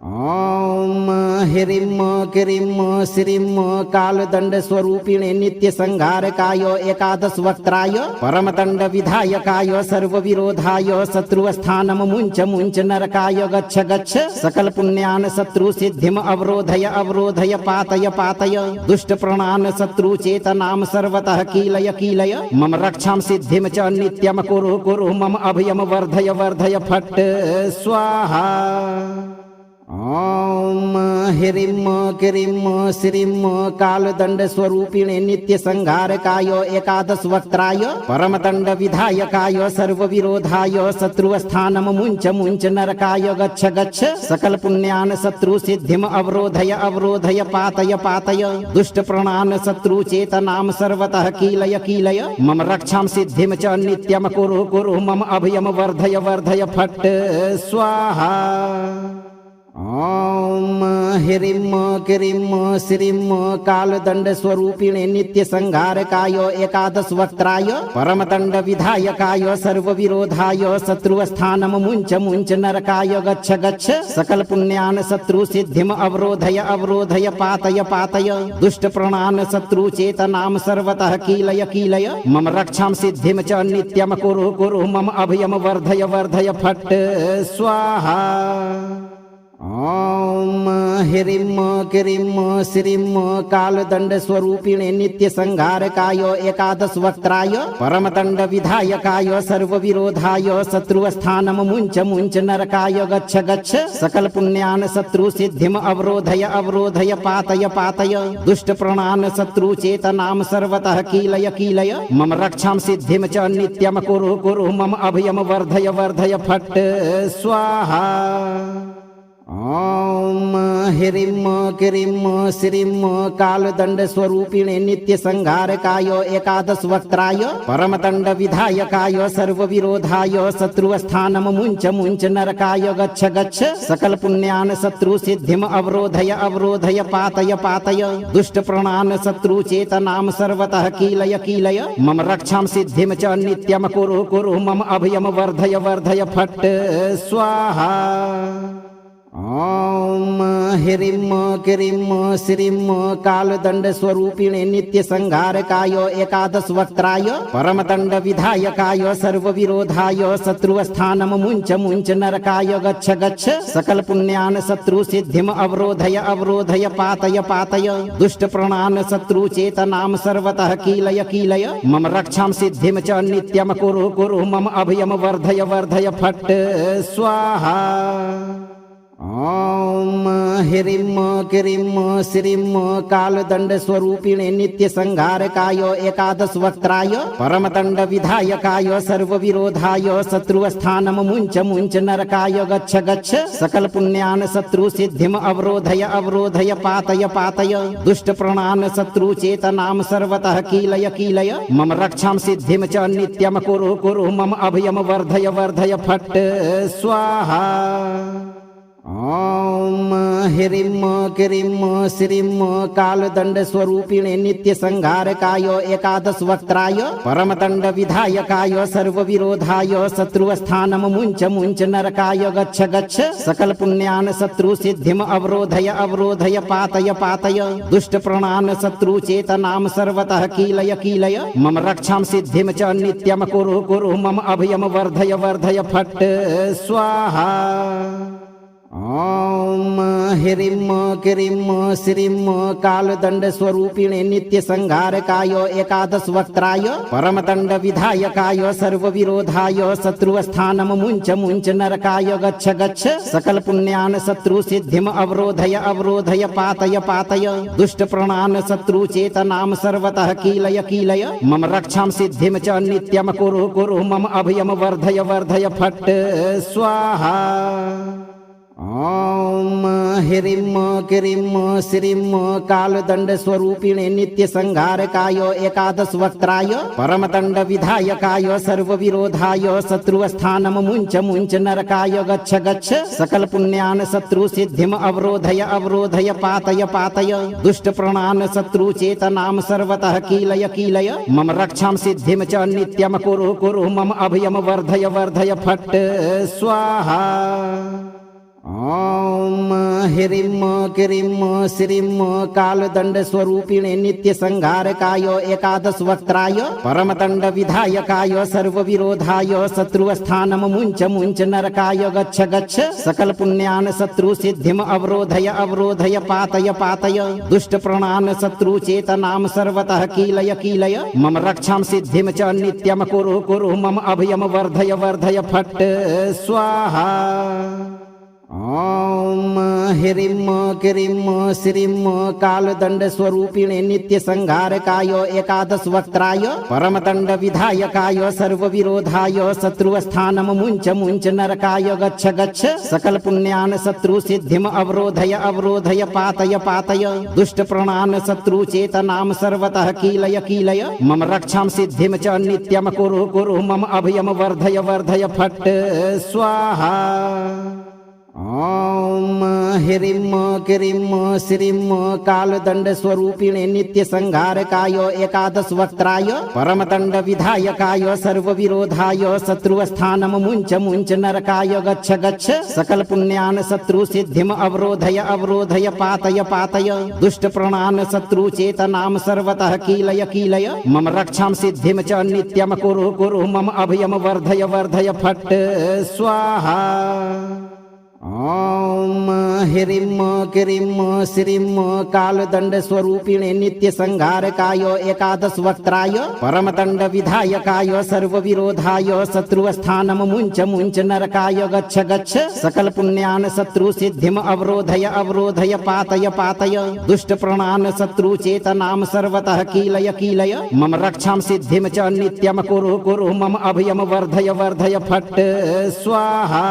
Speaker 2: ॐ ह्रीं क्रीं श्रीं कालदण्डस्वरूपिणे नित्यसंहारकाय एकादशवक्त्राय परमदण्ड विधायकाय सर्वविरोधाय शत्रुस्थानं मुञ्च मुञ्च नरकाय गच्छ गच्छ सकल पुण्यान् शत्रु सिद्धिम् अवरोधय अवरोधय पातय पातय दुष्ट प्रणान् शत्रु चेतनां सर्वतः कीलय कीलय मम रक्षां सिद्धिं च नित्यं कुरु कुरु मम अभयं वर्धय वर्धय फट् स्वाहा। ॐ ह्रीं क्रीं श्रीं कालदण्डस्वरूपिणे नित्यसंहारकाय एकादशवक्त्राय परमदण्ड विधायकाय सर्वविरोधाय शत्रुस्थानं मुञ्च मुञ्च नरकाय गच्छ गच्छ सकल पुण्यान् शत्रु सिद्धिम् अवरोधय अवरोधय पातय पातय दुष्ट प्रणान् शत्रु चेतनां सर्वतः कीलय कीलय मम रक्षां सिद्धिं च नित्यं कुरु कुरु मम अभयं वर्धय वर्धय फट् स्वाहा। ॐ ह्रीं क्रीं श्रीं कालदण्डस्वरूपिणे नित्यसंहारकाय एकादशवक्त्राय परमदण्ड विधायकाय सर्वविरोधाय शत्रुस्थानं मुञ्च मुञ्च नरकाय गच्छ गच्छ सकल पुण्यान् शत्रु सिद्धिम् अवरोधय अवरोधय पातय पातय दुष्ट प्रणान् शत्रु चेतनां सर्वतः कीलय कीलय मम रक्षां सिद्धिं च नित्यं कुरु कुरु मम अभयं वर्धय वर्धय फट् स्वाहा। ॐ ह्रीं क्रीं श्रीं कालदण्डस्वरूपिणे नित्यसंहारकाय एकादशवक्त्राय परमदण्ड विधायकाय सर्वविरोधाय शत्रुस्थानं मुञ्च मुञ्च नरकाय गच्छ गच्छ सकल पुण्यान् शत्रु सिद्धिम् अवरोधय अवरोधय पातय पातय दुष्ट प्रणान् शत्रु चेतनां सर्वतः कीलय कीलय मम रक्षां सिद्धिं च नित्यं कुरु कुरु मम अभयं वर्धय वर्धय फट् स्वाहा। ॐ ह्रीं क्रीं श्रीं कालदण्डस्वरूपिणे नित्यसंहारकाय एकादशवक्त्राय परमदण्ड विधायकाय सर्वविरोधाय शत्रुस्थानं मुञ्च मुञ्च नरकाय गच्छ गच्छ सकल पुण्यान् शत्रु सिद्धिम् अवरोधय अवरोधय पातय पातय दुष्ट प्रणान् शत्रु चेतनां सर्वतः कीलय कीलय मम रक्षां सिद्धिं च नित्यं कुरु कुरु मम अभयं वर्धय वर्धय फट् स्वाहा। ॐ ह्रीं क्रीं श्रीं कालदण्डस्वरूपिणे नित्यसंहारकाय एकादशवक्त्राय परमदण्ड विधायकाय सर्वविरोधाय शत्रुस्थानं मुञ्च मुञ्च नरकाय गच्छ गच्छ सकल पुण्यान् शत्रु सिद्धिम् अवरोधय अवरोधय पातय पातय दुष्ट प्रणान् शत्रु चेतनां सर्वतः कीलय कीलय मम रक्षां सिद्धिं च नित्यं कुरु कुरु मम अभयं वर्धय वर्धय फट् स्वाहा। ॐ ह्रीं क्रीं श्रीं कालदण्डस्वरूपिणे नित्यसंहारकाय एकादशवक्त्राय परमदण्ड विधायकाय सर्वविरोधाय शत्रुस्थानं मुञ्च मुञ्च नरकाय गच्छ गच्छ सकल पुण्यान् शत्रु सिद्धिम् अवरोधय अवरोधय पातय पातय दुष्ट प्रणान् शत्रु चेतनां सर्वतः कीलय कीलय मम रक्षां सिद्धिं च नित्यं कुरु कुरु मम अभयं वर्धय वर्धय फट् स्वाहा। ॐ ह्रीं क्रीं श्रीं कालदण्डस्वरूपिणे नित्यसंहारकाय एकादशवक्त्राय परमदण्ड विधायकाय सर्वविरोधाय शत्रुस्थानं मुञ्च मुञ्च नरकाय गच्छ गच्छ सकल पुण्यान् शत्रु सिद्धिम् अवरोधय अवरोधय पातय पातय दुष्ट प्रणान् शत्रु चेतनां सर्वतः कीलय कीलय मम रक्षां सिद्धिं च नित्यं कुरु कुरु मम अभयं वर्धय वर्धय फट् स्वाहा। ॐ ह्रीं क्रीं श्रीं कालदण्डस्वरूपिणे नित्यसंहारकाय एकादशवक्त्राय परमदण्डविधायकाय सर्वविरोधाय शत्रुस्थानं मुञ्च मुञ्च नरकाय गच्छ गच्छ सकलपुण्यान् शत्रुसिद्धिम् अवरोधय अवरोधय पातय पातय दुष्टप्रणान् शत्रुचेतनां सर्वतः कीलय कीलय मम रक्षां सिद्धिं च नित्यं कुरु कुरु मम अभयं वर्धय वर्धय फट् स्वाहा। ॐ ह्रीं क्रीं श्रीं कालदण्डस्वरूपिणे नित्यसंहारकाय एकादशवक्त्राय परमदण्डविधायकाय सर्वविरोधाय शत्रुस्थानं मुञ्च मुञ्च नरकाय गच्छ गच्छ सकलपुण्यान् शत्रुसिद्धिम् अवरोधय अवरोधय पातय पातय दुष्टप्रणान् शत्रुचेतनां सर्वतः कीलय कीलय मम रक्षां सिद्धिं च नित्यं कुरु कुरु मम अभयं वर्धय वर्धय फट् स्वाहा। ॐ ह्रीं क्रीं श्रीं कालदण्डस्वरूपिणे नित्यसंहारकाय एकादशवक्त्राय परमदण्डविधायकाय सर्वविरोधाय शत्रुस्थानं मुञ्च मुञ्च नरकाय गच्छ गच्छ सकलपुण्यान् शत्रुसिद्धिम् अवरोधय अवरोधय पातय पातय दुष्टप्रणान् शत्रुचेतनां सर्वतः कीलय कीलय मम रक्षां सिद्धिं च नित्यं कुरु कुरु मम अभयं वर्धय वर्धय फट् स्वाहा। ॐ ह्रीं क्रीं श्रीं कालदण्डस्वरूपिणे नित्यसंहारकाय एकादशवक्त्राय परमदण्डविधायकाय सर्वविरोधाय शत्रुस्थानं मुञ्च मुञ्च नरकाय गच्छ गच्छ सकलपुण्यान् शत्रुसिद्धिम् अवरोधय अवरोधय पातय पातय दुष्टप्रणान् शत्रुचेतनां सर्वतः कीलय कीलय मम रक्षां सिद्धिं च नित्यं कुरु कुरु मम अभयं वर्धय वर्धय फट् स्वाहा। ॐ ह्रीं क्रीं श्रीं कालदण्डस्वरूपिणे नित्यसंहारकाय एकादशवक्त्राय परमदण्डविधायकाय सर्वविरोधाय शत्रुस्थानं मुञ्च मुञ्च नरकाय गच्छ गच्छ सकलपुण्यान् शत्रुसिद्धिम् अवरोधय अवरोधय पातय पातय दुष्टप्रणान् शत्रुचेतनां सर्वतः कीलय कीलय मम रक्षां सिद्धिं च नित्यं कुरु कुरु मम अभयं वर्धय वर्धय फट् स्वाहा। ॐ ह्रीं क्रीं श्रीं कालदण्डस्वरूपिणे नित्यसंहारकाय एकादशवक्त्राय परमदण्डविधायकाय सर्वविरोधाय शत्रुस्थानं मुञ्च मुञ्च नरकाय गच्छ गच्छ सकलपुण्यान् शत्रुसिद्धिम् अवरोधय अवरोधय पातय पातय दुष्टप्रणान् शत्रुचेतनां सर्वतः कीलय कीलय मम रक्षां सिद्धिं च नित्यं कुरु कुरु मम अभयं वर्धय वर्धय फट् स्वाहा।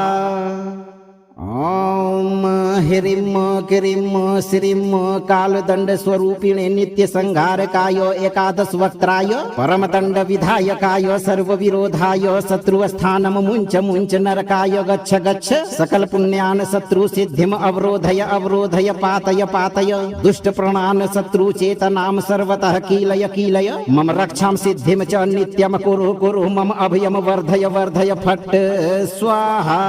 Speaker 2: ॐ ह्रीं क्रीं श्रीं कालदण्डस्वरूपिणे नित्यसंहारकाय एकादशवक्त्राय परमदण्डविधायकाय सर्वविरोधाय शत्रुस्थानं मुञ्च मुञ्च नरकाय गच्छ गच्छ सकलपुण्यान् शत्रुसिद्धिम् अवरोधय अवरोधय पातय पातय दुष्टप्रणान् शत्रुचेतनां सर्वतः कीलय कीलय मम रक्षां सिद्धिं च नित्यं कुरु कुरु मम अभयं वर्धय वर्धय फट् स्वाहा।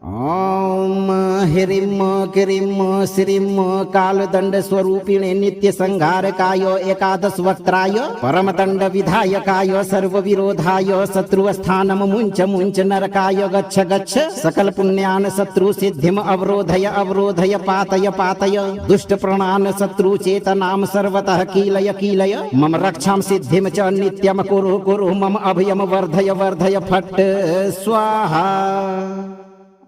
Speaker 2: ॐ ह्रीं क्रीं श्रीं कालदण्डस्वरूपिणे नित्यसंहारकाय एकादशवक्त्राय परमदण्डविधायकाय सर्वविरोधाय शत्रुस्थानं मुञ्च मुञ्च नरकाय गच्छ गच्छ सकलपुण्यान् शत्रुसिद्धिम् अवरोधय अवरोधय पातय पातय दुष्टप्रणान् शत्रुचेतनां सर्वतः कीलय कीलय मम रक्षां सिद्धिं च नित्यं कुरु कुरु मम अभयं वर्धय वर्धय फट् स्वाहा।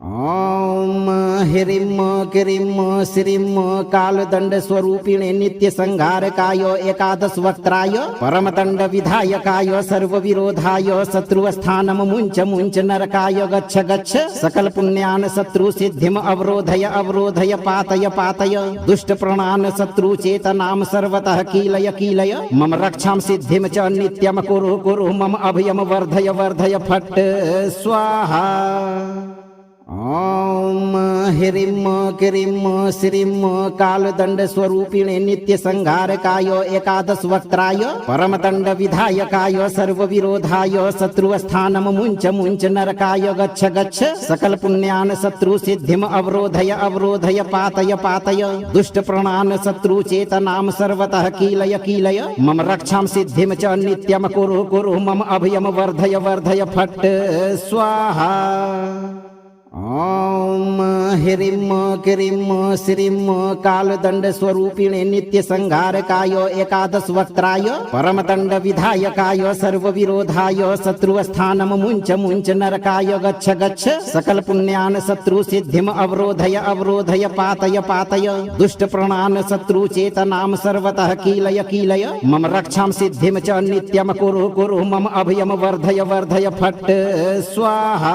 Speaker 2: ॐ ह्रीं क्रीं श्रीं कालदण्डस्वरूपिणे नित्यसंहारकाय एकादशवक्त्राय परमदण्डविधायकाय सर्वविरोधाय शत्रुस्थानं मुञ्च मुञ्च नरकाय गच्छ गच्छ सकलपुण्यान् शत्रुसिद्धिम् अवरोधय अवरोधय पातय पातय दुष्टप्रणान् शत्रुचेतनां सर्वतः कीलय कीलय मम रक्षां सिद्धिं च नित्यं कुरु कुरु मम अभयं वर्धय वर्धय फट् स्वाहा। ॐ ह्रीं क्रीं श्रीं कालदण्डस्वरूपिणे नित्यसंहारकाय एकादशवक्त्राय परमदण्डविधायकाय सर्वविरोधाय शत्रुस्थानं मुञ्च मुञ्च नरकाय गच्छ गच्छ सकलपुण्यान् शत्रुसिद्धिम् अवरोधय अवरोधय पातय पातय दुष्टप्रणान् शत्रुचेतनां सर्वतः कीलय कीलय मम रक्षां सिद्धिं च नित्यं कुरु कुरु मम अभयं वर्धय वर्धय फट् स्वाहा। ॐ ह्रीं क्रीं श्रीं कालदण्डस्वरूपिणे नित्यसंहारकाय एकादशवक्त्राय परमदण्डविधायकाय सर्वविरोधाय शत्रुस्थानं मुञ्च मुञ्च नरकाय गच्छ गच्छ सकलपुण्यान् शत्रुसिद्धिम् अवरोधय अवरोधय पातय पातय दुष्टप्रणान् शत्रुचेतनां सर्वतः कीलय कीलय मम रक्षां सिद्धिं च नित्यं कुरु कुरु मम अभयं वर्धय वर्धय फट् स्वाहा।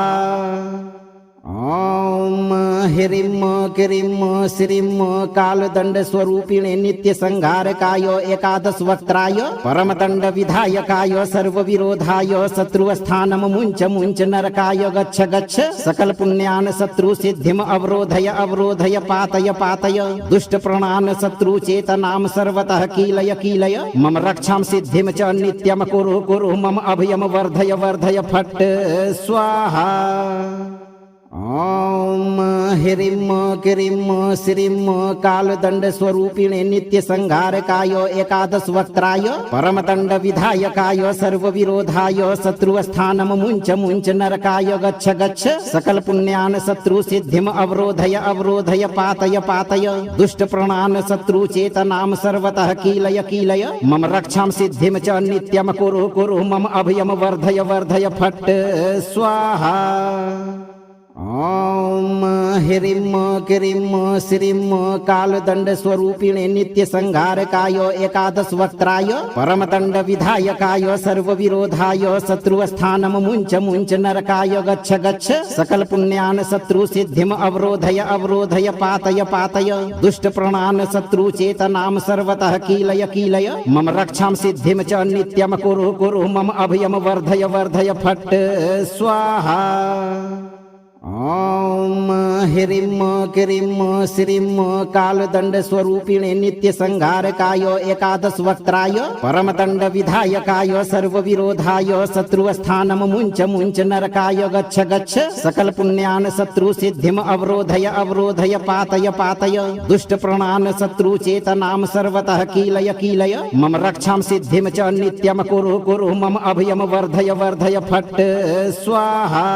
Speaker 2: ॐ ह्रीं क्रीं श्रीं कालदण्डस्वरूपिणे नित्यसंहारकाय एकादशवक्त्राय परमदण्डविधायकाय सर्वविरोधाय शत्रुस्थानं मुञ्च मुञ्च नरकाय गच्छ गच्छ सकलपुण्यान् शत्रुसिद्धिम् अवरोधय अवरोधय पातय पातय दुष्टप्रणान् शत्रुचेतनां सर्वतः कीलय कीलय मम रक्षां सिद्धिं च नित्यं कुरु कुरु मम अभयं वर्धय वर्धय फट् स्वाहा। ॐ ह्रीं क्रीं श्रीं कालदण्डस्वरूपिणे नित्यसंहारकाय एकादशवक्त्राय परमदण्डविधायकाय सर्वविरोधाय शत्रुस्थानं मुञ्च मुञ्च नरकाय गच्छ गच्छ सकलपुण्यान् शत्रुसिद्धिम् अवरोधय अवरोधय पातय पातय दुष्टप्रणान् शत्रुचेतनां सर्वतः कीलय कीलय मम रक्षां सिद्धिं च नित्यं कुरु कुरु मम अभयं वर्धय वर्धय फट् स्वाहा। ॐ ह्रीं क्रीं श्रीं कालदण्डस्वरूपिणे नित्यसंहारकाय एकादशवक्त्राय परमदण्डविधायकाय सर्वविरोधाय शत्रुस्थानं मुञ्च मुञ्च नरकाय गच्छ गच्छ सकलपुण्यान् शत्रुसिद्धिम् अवरोधय अवरोधय पातय पातय दुष्टप्रणान् शत्रुचेतनां सर्वतः कीलय कीलय मम रक्षां सिद्धिं च नित्यं कुरु कुरु मम अभयं वर्धय वर्धय फट् स्वाहा। ॐ ह्रीं क्रीं श्रीं कालदण्डस्वरूपिणे नित्यसंहारकाय एकादशवक्त्राय परमदण्डविधायकाय सर्वविरोधाय शत्रुस्थानं मुञ्च मुञ्च नरकाय गच्छ गच्छ सकलपुण्यान् शत्रुसिद्धिम् अवरोधय अवरोधय पातय पातय दुष्टप्रणान् शत्रुचेतनां सर्वतः कीलय कीलय मम रक्षां सिद्धिं च नित्यं कुरु कुरु मम अभयं वर्धय वर्धय फट् स्वाहा।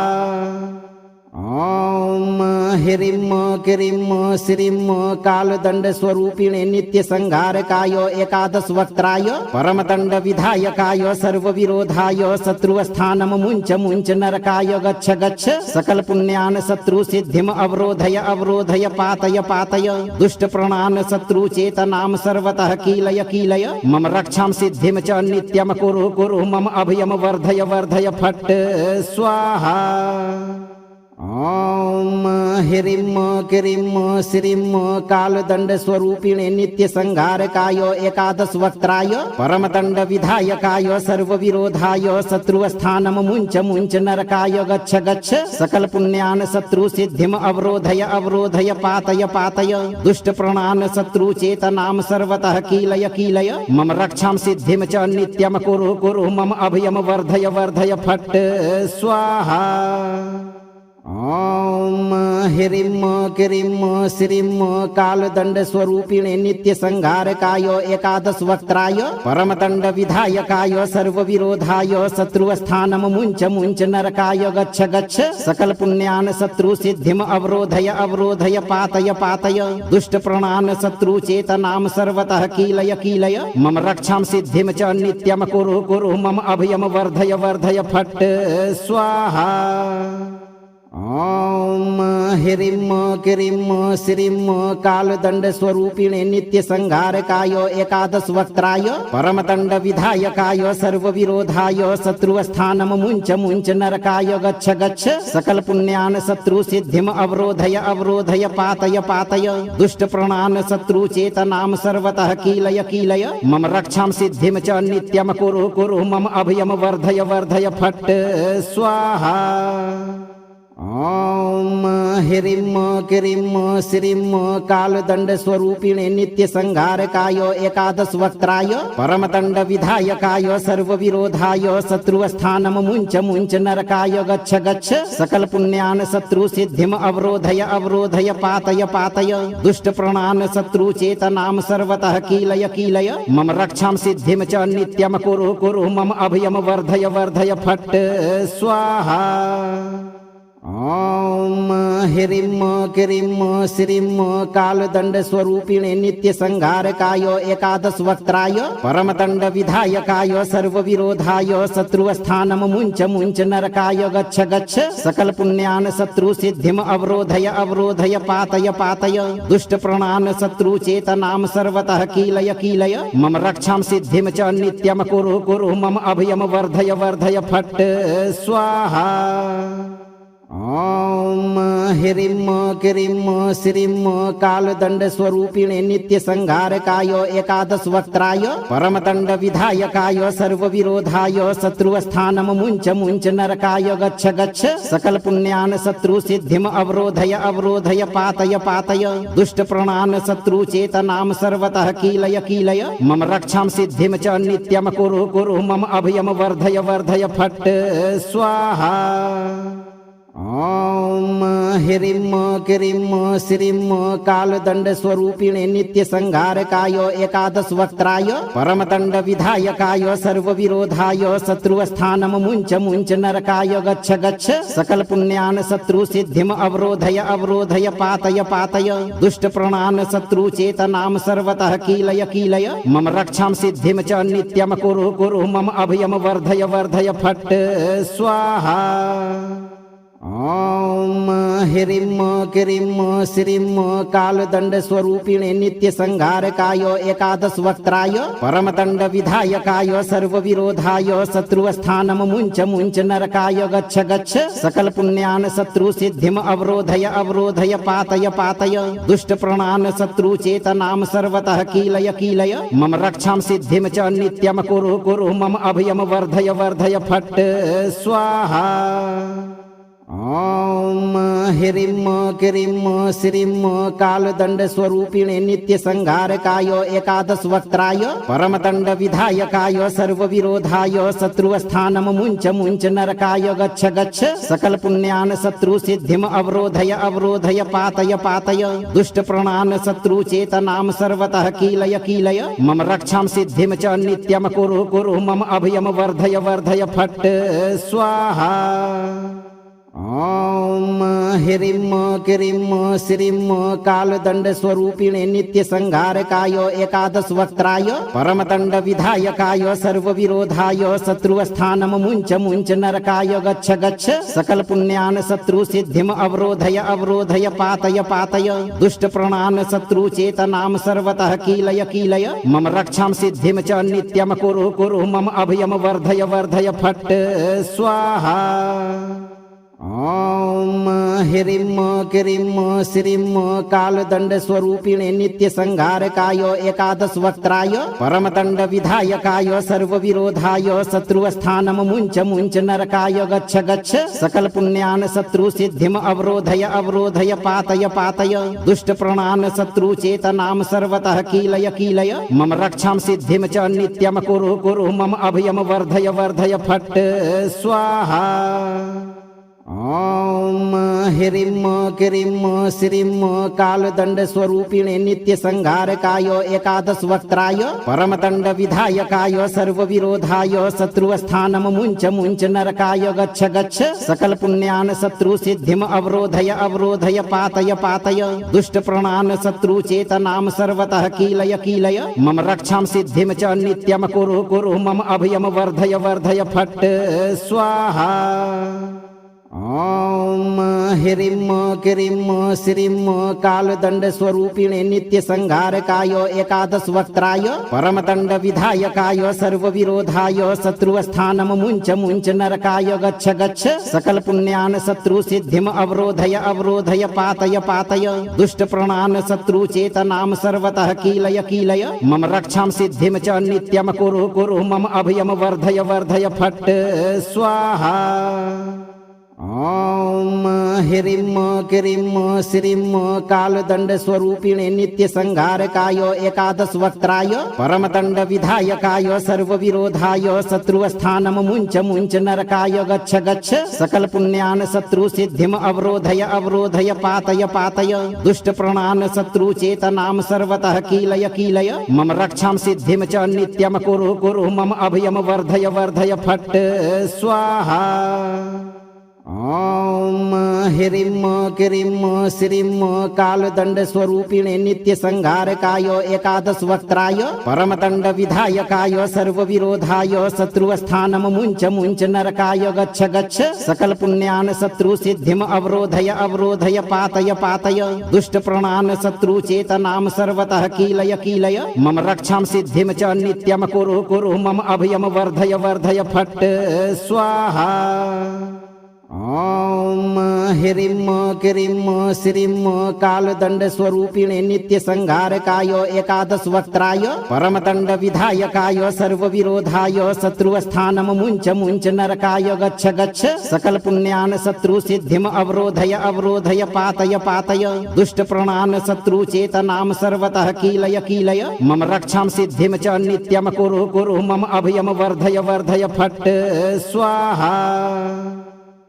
Speaker 2: ॐ ह्रीं क्रीं श्रीं कालदण्डस्वरूपिणे नित्यसंहारकाय एकादशवक्त्राय परमदण्डविधायकाय सर्वविरोधाय शत्रुस्थानं मुञ्च मुञ्च नरकाय गच्छ गच्छ सकलपुण्यान् शत्रुसिद्धिम् अवरोधय अवरोधय पातय पातय दुष्टप्रणान् शत्रुचेतनां सर्वतः कीलय कीलय मम रक्षां सिद्धिं च नित्यं कुरु कुरु मम अभयं वर्धय वर्धय फट् स्वाहा। ॐ ह्रीं क्रीं श्रीं कालदण्डस्वरूपिणे नित्यसंहारकाय एकादशवक्त्राय परमदण्डविधायकाय सर्वविरोधाय शत्रुस्थानं मुञ्च मुञ्च नरकाय गच्छ गच्छ सकलपुण्यान् शत्रुसिद्धिम् अवरोधय अवरोधय पातय पातय दुष्टप्रणान् शत्रुचेतनां सर्वतः कीलय कीलय मम रक्षां सिद्धिं च नित्यं कुरु कुरु मम अभयं वर्धय वर्धय फट् स्वाहा। ॐ ह्रीं क्रीं श्रीं कालदण्डस्वरूपिणे नित्यसंहारकाय एकादशवक्त्राय परमदण्डविधायकाय सर्वविरोधाय शत्रुस्थानं मुञ्च मुञ्च नरकाय गच्छ गच्छ सकलपुण्यान् शत्रुसिद्धिम् अवरोधय अवरोधय पातय पातय दुष्टप्रणान् शत्रुचेतनां सर्वतः कीलय कीलय मम रक्षां सिद्धिं च नित्यं कुरु कुरु मम अभयं वर्धय वर्धय फट् स्वाहा। ॐ ह्रीं क्रीं श्रीं कालदण्डस्वरूपिणे नित्यसंहारकाय एकादशवक्त्राय परमदण्डविधायकाय सर्वविरोधाय शत्रुस्थानं मुञ्च मुञ्च नरकाय गच्छ गच्छ सकलपुण्यान् शत्रुसिद्धिम् अवरोधय अवरोधय पातय पातय दुष्टप्रणान् शत्रुचेतनां सर्वतः कीलय कीलय मम रक्षां सिद्धिं च नित्यं कुरु कुरु मम अभयं वर्धय वर्धय फट् स्वाहा। ॐ ह्रीं क्रीं श्रीं कालदण्डस्वरूपिणे नित्यसंहारकाय एकादशवक्त्राय परमदण्डविधायकाय सर्वविरोधाय शत्रुस्थानं मुञ्च मुञ्च नरकाय गच्छ गच्छ सकलपुण्यान् शत्रुसिद्धिम् अवरोधय अवरोधय पातय पातय दुष्टप्रणान् शत्रुचेतनां सर्वतः कीलय कीलय मम रक्षां सिद्धिं च नित्यं कुरु कुरु मम अभयं वर्धय वर्धय फट् स्वाहा। ॐ ह्रीं क्रीं श्रीं कालदण्डस्वरूपिणे नित्यसंहारकाय एकादशवक्त्राय परमदण्डविधायकाय सर्वविरोधाय शत्रुस्थानं मुञ्च मुञ्च नरकाय गच्छ गच्छ सकलपुण्यान् शत्रुसिद्धिम् अवरोधय अवरोधय पातय पातय दुष्टप्रणान् शत्रुचेतनां सर्वतः कीलय कीलय मम रक्षां सिद्धिं च नित्यं कुरु कुरु मम अभयं वर्धय वर्धय फट् स्वाहा। ॐ ह्रीं क्रीं श्रीं कालदण्डस्वरूपिणे नित्यसंहारकाय एकादशवक्त्राय परमदण्डविधायकाय सर्वविरोधाय शत्रुस्थानं मुञ्च मुञ्च नरकाय गच्छ गच्छ सकलपुण्यान् शत्रुसिद्धिम् अवरोधय अवरोधय पातय पातय दुष्टप्रणान् शत्रुचेतनां सर्वतः कीलय कीलय मम रक्षां सिद्धिं च नित्यं कुरु कुरु मम अभयं वर्धय वर्धय फट् स्वाहा। ॐ ह्रीं क्रीं श्रीं कालदण्डस्वरूपिणे नित्यसंहारकाय एकादशवक्त्राय परमदण्डविधायकाय सर्वविरोधाय शत्रुस्थानं मुञ्च मुञ्च नरकाय गच्छ गच्छ सकलपुण्यान् शत्रुसिद्धिम् अवरोधय अवरोधय पातय पातय दुष्टप्रणान् शत्रुचेतनां सर्वतः कीलय कीलय मम रक्षां सिद्धिं च नित्यं कुरु कुरु मम अभयं वर्धय वर्धय फट् स्वाहा। ॐ ह्रीं क्रीं श्रीं कालदण्डस्वरूपिणे नित्यसंहारकाय एकादशवक्त्राय परमदण्डविधायकाय सर्वविरोधाय शत्रुस्थानं मुञ्च मुञ्च नरकाय गच्छ गच्छ सकलपुण्यान् शत्रुसिद्धिम् अवरोधय अवरोधय पातय पातय दुष्टप्रणान् शत्रुचेतनां सर्वतः कीलय कीलय मम रक्षां सिद्धिं च नित्यं कुरु कुरु मम अभयं वर्धय वर्धय फट् स्वाहा। ॐ ह्रीं क्रीं श्रीं कालदण्डस्वरूपिणे नित्यसंहारकाय एकादशवक्त्राय परमदण्डविधायकाय सर्वविरोधाय शत्रुस्थानं मुञ्च मुञ्च नरकाय गच्छ गच्छ सकलपुण्यान् शत्रुसिद्धिम् अवरोधय अवरोधय पातय पातय दुष्टप्रणान् शत्रुचेतनां सर्वतः कीलय कीलय मम रक्षां सिद्धिं च नित्यं कुरु कुरु मम अभयं वर्धय वर्धय फट् स्वाहा। ॐ ह्रीं क्रीं श्रीं कालदण्डस्वरूपिणे नित्यसंहारकाय एकादशवक्त्राय परमदण्डविधायकाय सर्वविरोधाय शत्रुस्थानं मुञ्च मुञ्च नरकाय गच्छ गच्छ सकलपुण्यान् शत्रुसिद्धिम् अवरोधय अवरोधय पातय पातय दुष्टप्रणान् शत्रुचेतनां सर्वतः कीलय कीलय मम रक्षां सिद्धिं च नित्यं कुरु कुरु मम अभयं वर्धय वर्धय फट् स्वाहा। ॐ ह्रीं क्रीं श्रीं कालदण्डस्वरूपिणे नित्यसंहारकाय एकादशवक्त्राय परमदण्डविधायकाय सर्वविरोधाय शत्रुस्थानं मुञ्च मुञ्च नरकाय गच्छ गच्छ सकलपुण्यान् शत्रुसिद्धिम् अवरोधय अवरोधय पातय पातय दुष्टप्रणान् शत्रुचेतनां सर्वतः कीलय कीलय मम रक्षां सिद्धिं च नित्यं कुरु कुरु मम अभयं वर्धय वर्धय फट् स्वाहा। ॐ ह्रीं क्रीं श्रीं कालदण्डस्वरूपिणे नित्यसंहारकाय एकादशवक्त्राय परमदण्डविधायकाय सर्वविरोधाय शत्रुस्थानं मुञ्च मुञ्च नरकाय गच्छ गच्छ सकलपुण्यान् शत्रुसिद्धिम् अवरोधय अवरोधय पातय पातय दुष्टप्रणान् शत्रुचेतनां सर्वतः कीलय कीलय मम रक्षां सिद्धिं च नित्यं कुरु कुरु मम अभयं वर्धय वर्धय फट् स्वाहा। ॐ ह्रीं क्रीं श्रीं कालदण्डस्वरूपिणे नित्यसंहारकाय एकादशवक्त्राय परमदण्डविधायकाय सर्वविरोधाय शत्रुस्थानं मुञ्च मुञ्च नरकाय गच्छ गच्छ सकलपुण्यान् शत्रुसिद्धिम् अवरोधय अवरोधय पातय पातय दुष्टप्रणान् शत्रुचेतनां सर्वतः कीलय कीलय मम रक्षां सिद्धिं च नित्यं कुरु कुरु मम अभयं वर्धय वर्धय फट् स्वाहा। ॐ ह्रीं क्रीं श्रीं कालदण्डस्वरूपिणे नित्यसंहारकाय एकादशवक्त्राय परमदण्डविधायकाय सर्वविरोधाय शत्रुस्थानं मुञ्च मुञ्च नरकाय गच्छ गच्छ सकलपुण्यान् शत्रुसिद्धिम् अवरोधय अवरोधय पातय पातय दुष्टप्रणान् शत्रुचेतनां सर्वतः कीलय कीलय मम रक्षां सिद्धिं च नित्यं कुरु कुरु मम अभयं वर्धय वर्धय फट् स्वाहा। ॐ ह्रीं क्रीं श्रीं कालदंड स्वरूपिणे नित्य संहारकाय एकादश वक्त्राय परमदंड विधायकाय सर्व विरोधाय शत्रुस्थानम मुंच मुंच नरकाय गच्छ गच्छ सकल पुण्यान शत्रु सिद्धिम अवरोधय अवरोधय पातय पातय दुष्ट प्रणान शत्रु चेतनाम सर्वतः कीलय कीलय मम रक्षां सिद्धिम च नित्यम कुरु कुरु मम अभयम वर्धय वर्धय फट् स्वाहा। ॐ ह्रीं क्रीं श्रीं कालदंड स्वरूपिणे नित्य संहारकाय एकादश वक्त्राय परमदंड विधायकाय सर्व विरोधाय शत्रुस्थानम मुंच मुंच नरकाय गच्छ गच्छ सकल पुण्यान शत्रु सिद्धिम अवरोधय अवरोधय पातय पातय दुष्ट प्रणान शत्रु चेतनाम सर्वतः कीलय कीलय मम रक्षां सिद्धिम च नित्यम कुरु कुरु मम अभयम वर्धय वर्धय फट् स्वाहा।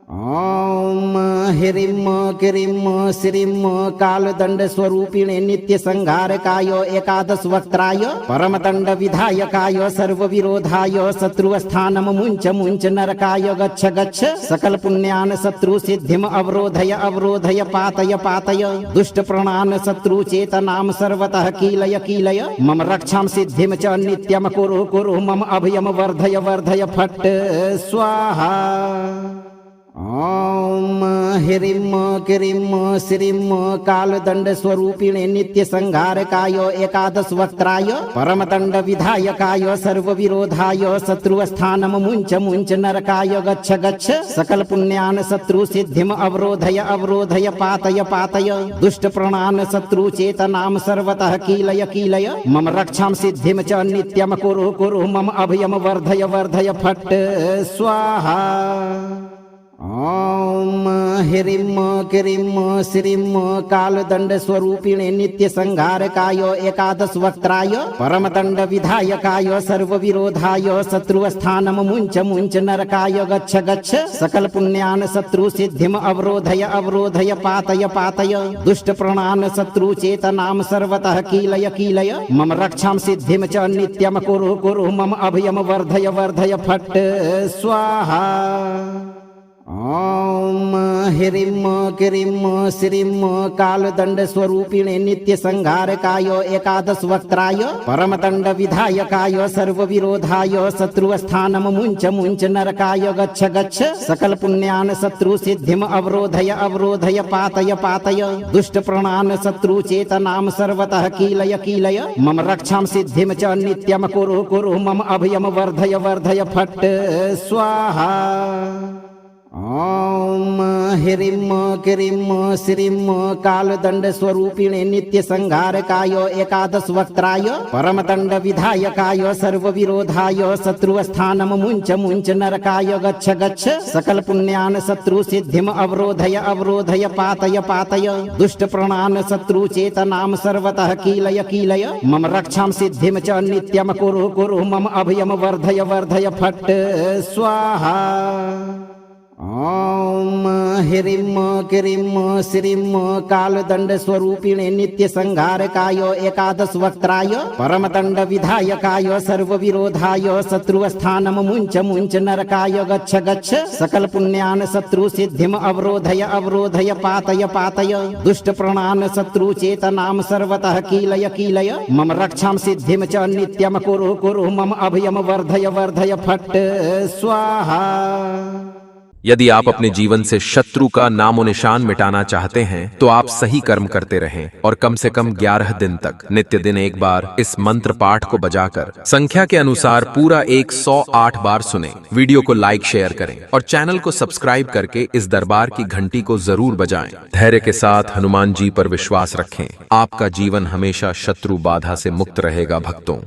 Speaker 2: ॐ ह्रीं क्रीं श्रीं कालदंड स्वरूपिणे नित्य संहारकाय एकादश वक्त्राय परमदंड विधायकाय सर्व विरोधाय शत्रुस्थानम मुंच मुंच नरकाय गच्छ गच्छ सकल पुण्यान शत्रु सिद्धिम अवरोधय अवरोधय पातय पातय दुष्ट प्रणान शत्रु चेतनाम सर्वतः कीलय कीलय मम रक्षां सिद्धिम च नित्यम कुरु कुरु मम अभयम वर्धय वर्धय फट् स्वाहा। ॐ ह्रीं क्रीं श्रीं कालदंड स्वरूपिणे नित्य संहारकाय एकादश वक्त्राय परमदंड विधायकाय सर्व विरोधाय शत्रुस्थानम मुंच मुंच नरकाय गच्छ गच्छ सकल पुण्यान शत्रु सिद्धिम अवरोधय अवरोधय पातय पातय दुष्ट प्रणान शत्रु चेतनाम सर्वतः कीलय कीलय मम रक्षां सिद्धिम च नित्यम कुरु कुरु मम अभयम वर्धय वर्धय फट् स्वाहा। ॐ ह्रीं क्रीं श्रीं कालदंड स्वरूपिणे नित्य संहारकाय एकादश वक्त्राय परमदंड विधायकाय सर्व विरोधाय शत्रुस्थानम मुंच मुंच नरकाय गच्छ गच्छ सकल पुण्यान शत्रु सिद्धिम अवरोधय अवरोधय पातय पातय दुष्ट प्रणान शत्रु चेतनाम सर्वतः कीलय कीलय मम रक्षां सिद्धिम च नित्यम कुरु कुरु मम अभयम वर्धय वर्धय फट् स्वाहा। ॐ ह्रीं क्रीं श्रीं कालदंड स्वरूपिणे नित्य संहारकाय एकादश वक्त्राय परमदंड विधायकाय सर्व विरोधाय शत्रुस्थानम मुंच मुंच नरकाय गच्छ गच्छ सकल पुण्यान शत्रु सिद्धिम अवरोधय अवरोधय पातय पातय दुष्ट प्रणान शत्रु चेतनाम सर्वतः कीलय कीलय मम रक्षां सिद्धिम च नित्यम कुरु कुरु मम अभयम वर्धय वर्धय फट् स्वाहा। ॐ ह्रीं क्रीं श्रीं कालदंड स्वरूपिणे नित्य संहारकाय एकादश वक्त्राय परमदंड विधायकाय सर्व विरोधाय शत्रुस्थानम मुंच मुंच नरकाय गच्छ गच्छ सकल पुण्यान शत्रु सिद्धिम अवरोधय अवरोधय पातय पातय दुष्ट प्रणान शत्रु चेतनाम सर्वतः कीलय कीलय मम रक्षां सिद्धिम च नित्यम कुरु कुरु मम अभयम वर्धय वर्धय फट् स्वाहा। ॐ ह्रीं क्रीं श्रीं कालदंड स्वरूपिणे नित्य संहारकाय एकादश वक्त्राय परमदंड विधायकाय सर्व विरोधाय शत्रुस्थानम मुंच मुंच नरकाय गच्छ गच्छ सकल पुण्यान शत्रु सिद्धिम अवरोधय अवरोधय पातय पातय दुष्ट प्रणान शत्रु चेतनाम सर्वतः कीलय कीलय मम रक्षां सिद्धिम च नित्यम कुरु कुरु मम अभयम वर्धय वर्धय फट् स्वाहा।
Speaker 1: यदि आप अपने जीवन से शत्रु का नामो निशान मिटाना चाहते हैं तो आप सही कर्म करते रहें और कम से कम 11 दिन तक नित्य दिन एक बार इस मंत्र पाठ को बजाकर संख्या के अनुसार पूरा 108 बार सुने। वीडियो को लाइक शेयर करें और चैनल को सब्सक्राइब करके इस दरबार की घंटी को जरूर बजाएं। धैर्य के साथ हनुमान जी पर विश्वास रखें। आपका जीवन हमेशा शत्रु बाधा से मुक्त रहेगा भक्तों।